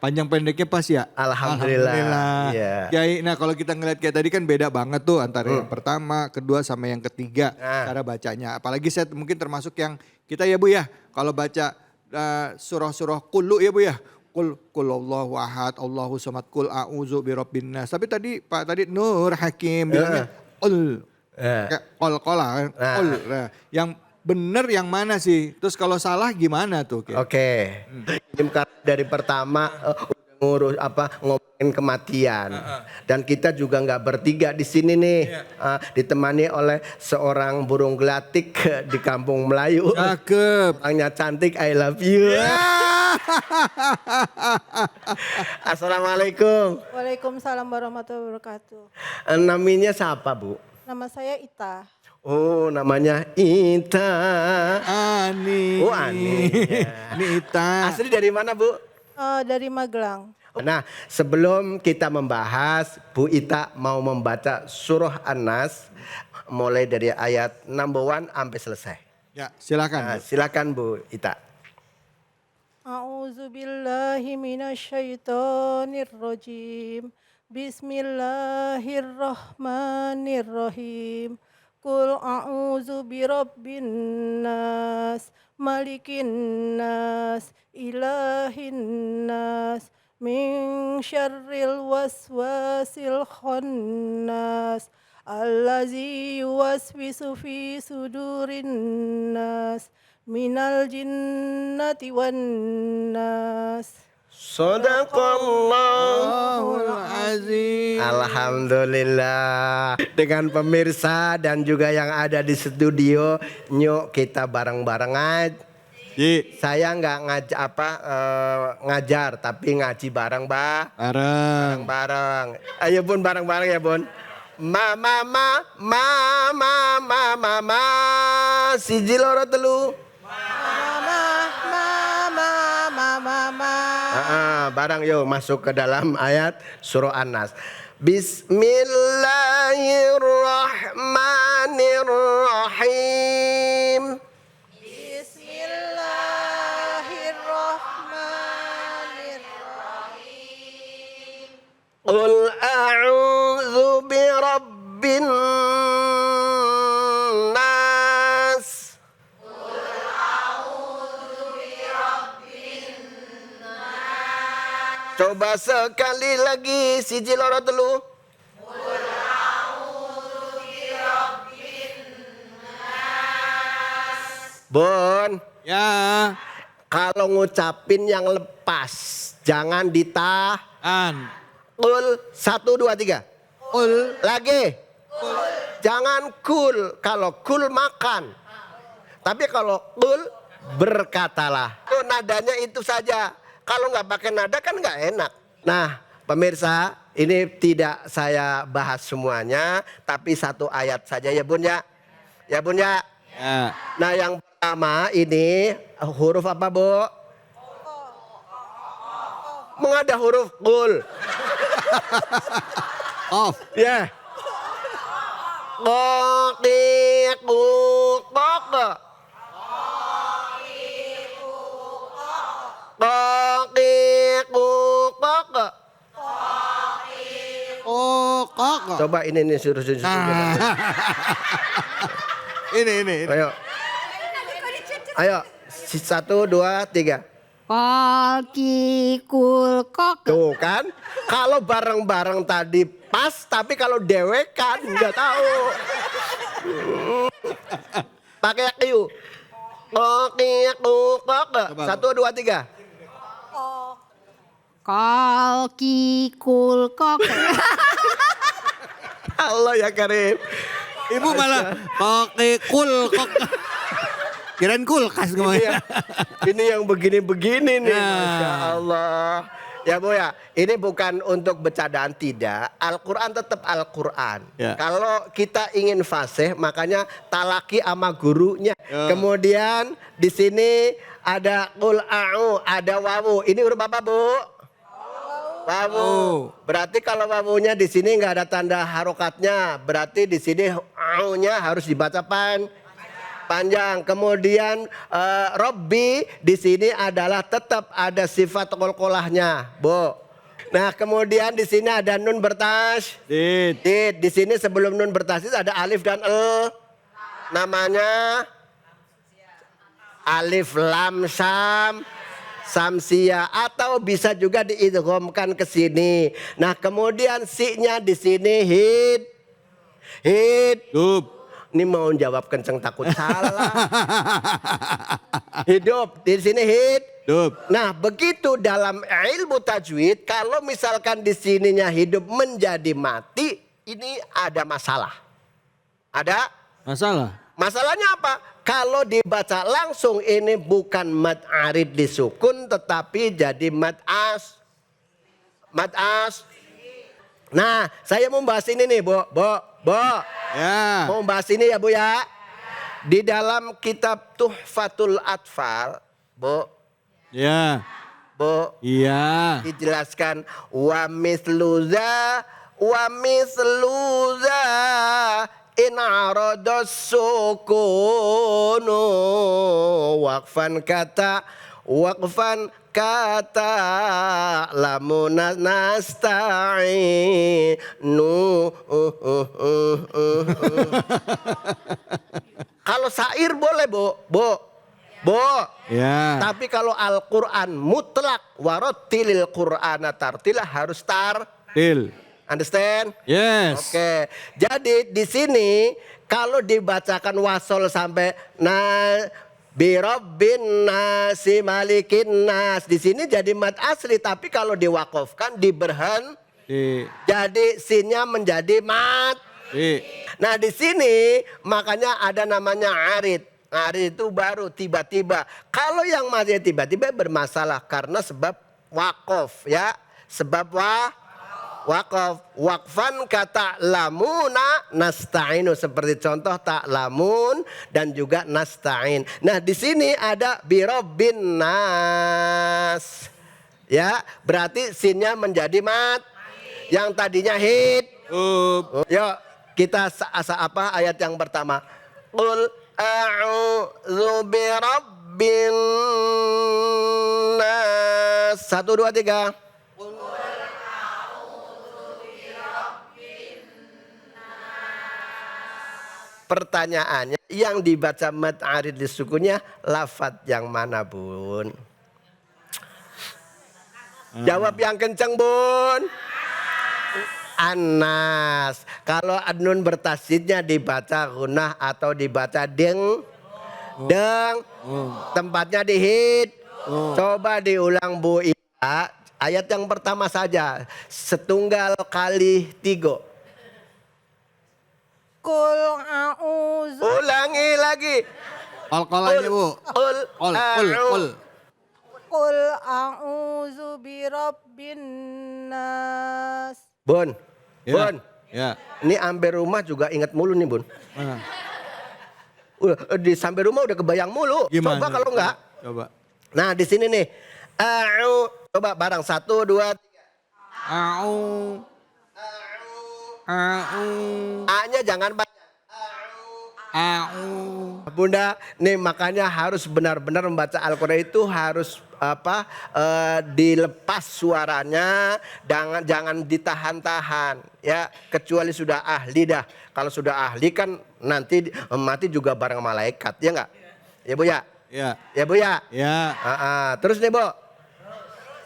panjang pendeknya pas ya? Alhamdulillah. Iya. Kiai, nah kalau kita ngeliat kayak tadi kan beda banget tuh antara yang pertama, kedua sama yang ketiga cara bacanya. Apalagi saya mungkin termasuk yang kita ya Bu ya, kalau baca surah-surah kulu ya Bu ya. Kul Allahu ahad, Allahu samad, kul a'udzu birabbin nas. Tapi tadi Pak tadi Nur Hakim bilangnya kul. Kayak kol-kola, kol. Nah, yang bener yang mana sih? Terus kalau salah gimana tuh? Oke. Dari pertama ngurus ngomongin kematian. Dan kita juga nggak bertiga di sini nih. Ditemani oleh seorang burung gelatik di kampung Melayu. Cakep. Orangnya cantik, I love you. Assalamualaikum. Waalaikumsalam warahmatullahi wabarakatuh. Namanya siapa Bu? Nama saya Ita. Oh, namanya Ita. Ani. Oh, Ani. Ya. Ini Ita. Asli dari mana Bu? Dari Magelang. Nah, sebelum kita membahas, Bu Ita mau membaca surah An-Nas mulai dari ayat number 1 sampai selesai. Ya, silakan. Nah, silakan Bu Ita. A'udzubillahi minasyaitonirrajim. Bismillahirrahmanirrahim. Qul a'udzu birabbin nas, malikin nas, ilahin nas, min syarril waswasil khannas, allazi yuwaswisu fi sudurin nas, minal jinnati wan nas. Shadaqallahul azim. Alhamdulillah. Dengan pemirsa dan juga yang ada di studio, nyok kita bareng-bareng aja. Saya nggak ngajar tapi ngaji bareng, Mbak. Bareng. Ayo Bun, bareng-bareng ya Bun. Mama, siji loro telu. Barang yuk masuk ke dalam ayat surah An-Nas. Bismillahirrahmanirrahim. Bismillahirrahmanirrahim. Qul a'udzu birabbin nas. Coba sekali lagi siji loro telu. Bon. Ya. Kalau ngucapin yang lepas, jangan ditahan. Kul 1 2 3. Kul lagi. Kul. Jangan kul. Kalau kul makan. Tapi kalau kul berkatalah. Itu nadanya itu saja. Kalau nggak pakai nada kan nggak enak. Nah, pemirsa, ini tidak saya bahas semuanya, tapi satu ayat saja ya Bun ya. Ya Bun ya. Ya. Nah, yang pertama ini huruf apa Bu? Mengada huruf kul. Off. Ya. Coba ini suruh. Ini. Ayo, 1 2 3. Kul. Tuh kan, kalau bareng-bareng tadi pas, tapi kalau dewekan nggak tahu. Pakai Q. 1 2 3. Kul. Allah ya Karim. Ibu malah pakai kul kok. Kirain kulkas ngomongnya. Ini yang begini-begini nih, Masya Allah. Ya Bu ya, ini bukan untuk bercandaan, tidak. Al-Quran tetap Al-Quran. Ya. Kalau kita ingin fasih, makanya talaki sama gurunya. Kemudian di sini ada qul a'u, ada wawu. Ini huruf apa Bu? Wawu. Berarti kalau wawunya di sini nggak ada tanda harokatnya, berarti di sini a'u-nya harus dibaca panjang. Kemudian Robbi di sini adalah tetap ada sifat qalqalahnya, Bu. Nah, kemudian di sini ada nun bertasydid. Di sini sebelum nun bertasydid ada alif dan namanya alif lam samsia, atau bisa juga diidghamkan ke sini. Nah, kemudian si-nya di sini hidup. Ini mau jawab kenceng takut salah. Hidup, di sini hidup. Nah, begitu dalam ilmu tajwid, kalau misalkan di sininya hidup menjadi mati, ini ada masalah. Ada Masalah? Masalahnya apa? Kalau dibaca langsung ini bukan mad arid disukun, tetapi jadi mad as. Nah, saya mau bahas ini nih, Bu. Ya. Mau bahas ini ya Bu ya. Di dalam kitab Tuhfatul Atfal, Bu. Ya. Bu. Iya. Dijelaskan wa misluza in aradas sukunu waqfan kata lamuna nasta'inu. Kalau syair boleh Bu. Ya. Tapi kalau Al-Quran mutlak warattilil Qur'ana tartila harus tartil. Understand? Yes. Oke. Jadi di sini kalau dibacakan wasol sampai Birabbin nasi malikin nas, di sini jadi mad asli, tapi kalau diwakafkan diberhenti. Jadi sinnya menjadi mad. Nah, di sini makanya ada namanya arid. Arid itu baru tiba-tiba. Kalau yang masih tiba-tiba bermasalah karena sebab wakaf ya. Sebab wakaf, wakfan kata lamuna nasta'inu, seperti contoh tak lamun dan juga nasta'in. Nah, di sini ada birabbin nas. Ya, berarti sinnya menjadi mat. Yang tadinya Yuk, kita apa ayat yang pertama? Qul a'udzu birabbin nas. 1 2 3. Pertanyaannya, yang dibaca mad arid disukunnya lafadz yang mana, Bun? Jawab yang kenceng, Bun. Anas. Kalau nun bertasydidnya dibaca gunah atau dibaca deng. Tempatnya di Coba diulang, Bu Ida. Ayat yang pertama saja. 1 kali 3. Qul a'udzu. Ulangi lagi. Qalqalahnya, Bu. Qul a'udzu birabbin nas. Bun. Ya. Ini ambil rumah juga ingat mulu nih, Bun. Di sampai rumah udah kebayang mulu. Gimana? Coba kalau enggak. Coba. Nah, di sini nih. Coba bareng 1 2 3. A-nya jangan banyak. Bunda, nih makanya harus benar-benar membaca Al-Quran itu harus dilepas suaranya, jangan ditahan-tahan ya, kecuali sudah ahli dah. Kalau sudah ahli kan nanti mati juga bareng malaikat, ya enggak? Ya Bu ya? Ya. Ya Bu ya? Ya. Terus nih Bu.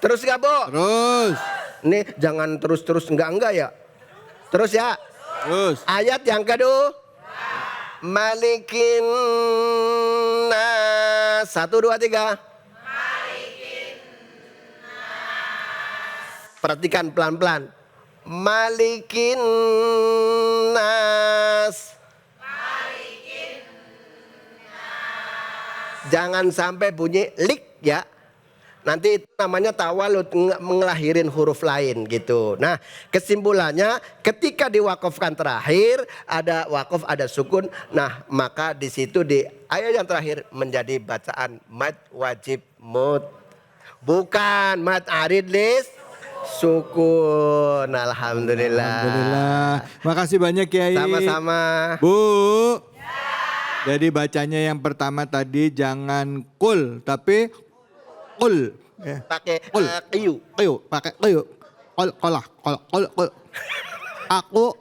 Terus enggak Bu? Terus. Nih jangan terus-terus enggak ya. Terus ya. Terus. Ayat yang kedua. Malikin nas. 1 2 3. Malikin nas. Perhatikan pelan-pelan. Malikin nas. Malikin nas. Jangan sampai bunyi lik ya. Nanti itu namanya tawalud, ngelahirin huruf lain gitu. Nah, kesimpulannya ketika diwakafkan terakhir, ada wakaf, ada sukun. Nah, maka di situ di ayat yang terakhir menjadi bacaan mad wajib mut. Bukan mad arid lis sukun. Alhamdulillah. Alhamdulillah. Makasih banyak Kiai. Sama-sama. Bu. Jadi bacanya yang pertama tadi jangan kul tapi kul. Ya. Pakai Qiyu, pakai qiyu. Qol. Aku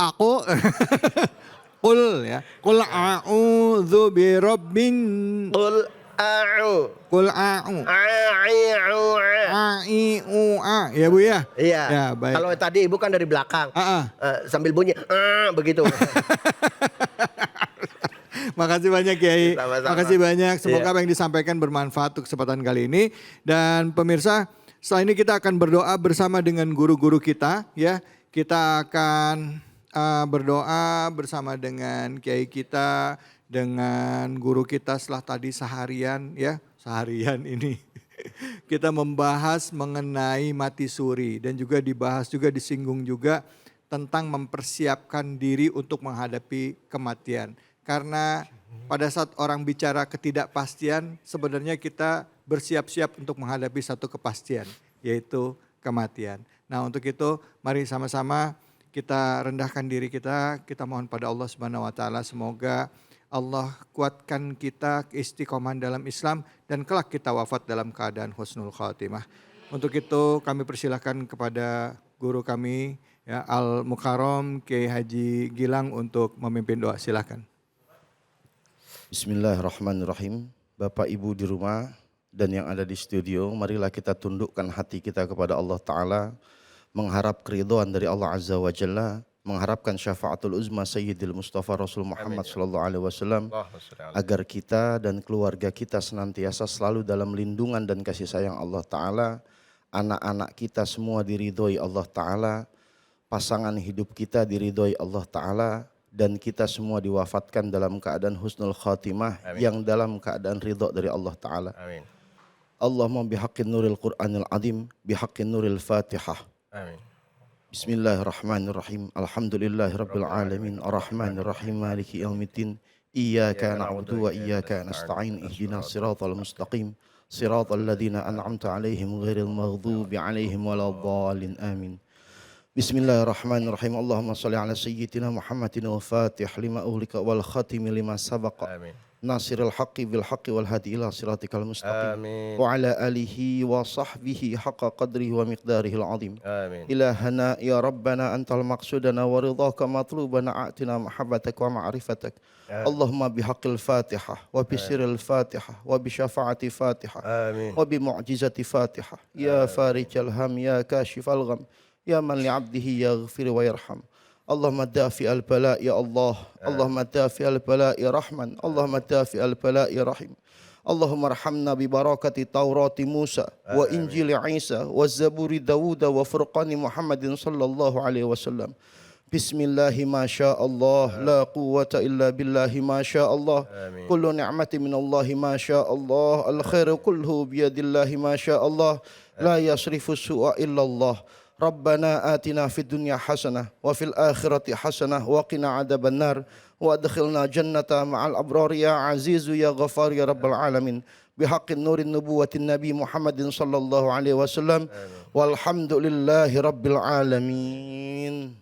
qul ya. Qul a'udzu birabbin. Qul a'u. Qul a'u. A. Ya Bu ya? Iya. Ya, baik. Kalau tadi Ibu kan dari belakang. Sambil bunyi begitu. Makasih banyak Kiai. Sama-sama. Makasih banyak. Semoga Iya. apa yang disampaikan bermanfaat untuk kesempatan kali ini. Dan pemirsa, setelah ini kita akan berdoa bersama dengan guru-guru kita ya. Kita akan berdoa bersama dengan Kiai kita, dengan guru kita setelah tadi seharian ya. Seharian ini kita membahas mengenai mati suri dan juga dibahas juga disinggung juga tentang mempersiapkan diri untuk menghadapi kematian. Karena pada saat orang bicara ketidakpastian, sebenarnya kita bersiap-siap untuk menghadapi satu kepastian, yaitu kematian. Nah untuk itu mari sama-sama kita rendahkan diri kita mohon pada Allah Subhanahu wa Ta'ala, semoga Allah kuatkan kita keistiqomahan dalam Islam dan kelak kita wafat dalam keadaan husnul khatimah. Untuk itu kami persilahkan kepada guru kami ya, Al Mukarram Kiai Haji Gilang untuk memimpin doa, silakan. Bismillahirrahmanirrahim. Bapak Ibu di rumah dan yang ada di studio, marilah kita tundukkan hati kita kepada Allah Ta'ala, mengharap keridhaan dari Allah Azza wa Jalla, mengharapkan syafaatul uzma Sayyidil Mustafa Rasul Muhammad sallallahu alaihi wasallam, agar kita dan keluarga kita senantiasa selalu dalam lindungan dan kasih sayang Allah Ta'ala, anak-anak kita semua diridhoi Allah Ta'ala, pasangan hidup kita diridhoi Allah Ta'ala, dan kita semua diwafatkan dalam keadaan husnul khatimah. Amin. Yang dalam keadaan ridha dari Allah Ta'ala. Amin. Allahumma bihaqqin nuril Qur'anil azim, bihaqqin nuril Fatihah. Amin. Bismillahirrahmanirrahim. Alhamdulillahi rabbil alamin, arrahmanirrahim, maliki yaumiddin. Iyyaka na'budu wa iyyaka nasta'in, ihdinas siratal mustaqim, siratal ladzina an'amta 'alaihim ghairil maghdubi 'alaihim waladdallin. Amin. Bismillahirrahmanirrahim. Allahumma salli ala sayyidina Muhammadin wa fatih lima uhlika wal khatimi lima sabaqa. Amin. Nasiril haqqi bil haqqi wal hadi ila siratikal mustaqim. Amin. Wa ala alihi wa sahbihi haqqa qadrihi wa miqdarihil azim. Amin. Ilahana ya Rabbana antal maqsudana wa ridhaka matlubana a'tina mahabbatak wa ma'rifatak. Allahumma bihaqqil fatihah wa bisiril fatihah wa bisyafaati fatihah. Amin. Wa bimu'jizati fatihah. Ya farijal ham ya kashifal gham. Ya man li'abdihi yaghfir wa yarham. Allahumma dafi al-bala ya Allah. Allahumma dafi al-bala ya Rahman. Allahumma dafi al-bala ya Rahim. Allahumma arhamna bi barakati Taurati Musa wa Injili Isa wa Zaburi Dawud wa Furqani Muhammadin sallallahu alaihi wasallam. Bismillahi ma sya Allah, la quwwata illa billahi ma sya Allah. Kullu ni'mati min Allahi ma sya Allah. Al-khairu kulluhu biyadillahi ma sya Allah. La yasrifu su'a illa Allah. Rabbana atina fid dunya hasanah wa fil akhirati hasanah wa qina adzaban nar wa adkhilna jannata ma'al abrar ya azizu ya ghafar ya rabbal alamin bihaqqin nurin nubuwatin nabi Muhammadin sallallahu alaihi wasallam walhamdulillahi rabbil alamin.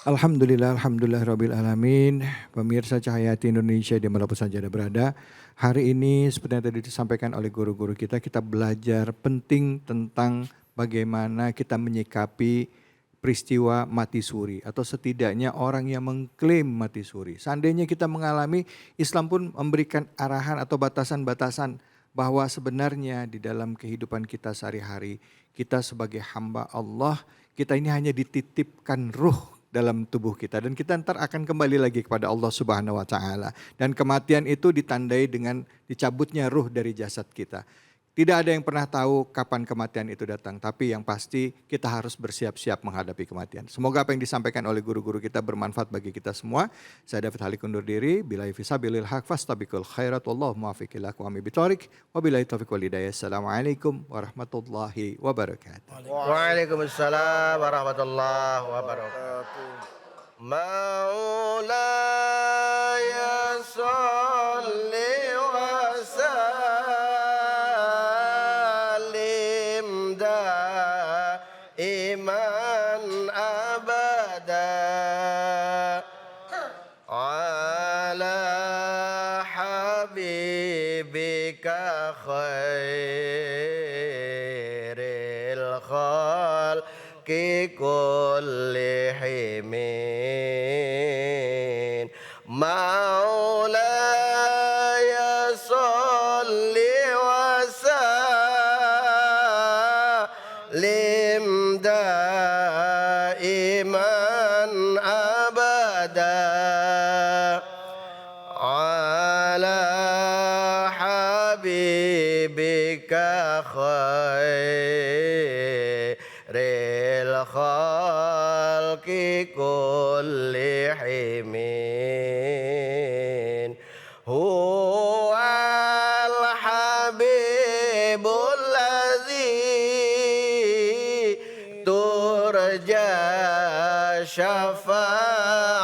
Alhamdulillah rabbil alamin. Pemirsa Cahayati Indonesia di mana saja Anda berada, hari ini seperti yang tadi disampaikan oleh guru-guru kita belajar penting tentang bagaimana kita menyikapi peristiwa mati suri atau setidaknya orang yang mengklaim mati suri. Seandainya kita mengalami, Islam pun memberikan arahan atau batasan-batasan bahwa sebenarnya di dalam kehidupan kita sehari-hari, kita sebagai hamba Allah, kita ini hanya dititipkan ruh dalam tubuh kita dan kita ntar akan kembali lagi kepada Allah Subhanahu wa Ta'ala. Dan kematian itu ditandai dengan dicabutnya ruh dari jasad kita. Tidak ada yang pernah tahu kapan kematian itu datang, tapi yang pasti kita harus bersiap-siap menghadapi kematian. Semoga apa yang disampaikan oleh guru-guru kita bermanfaat bagi kita semua. Saya David Halik undur diri. Billahi fisabilil haq fastabiqul khairat wallahu muwaffiq ila aqwamit thoriq. Wabillahi taufiq wal hidayah. Assalamualaikum warahmatullahi wabarakatuh. Waalaikumsalam warahmatullahi wabarakatuh. Maulaya salli wa sallim daiman abada ala habibika khairil khalqi kullihim. Maulaya salli wa sallim daiman abada ala habibika khairil khalqi kullihim. Huwal habibul ladzi turja syafaat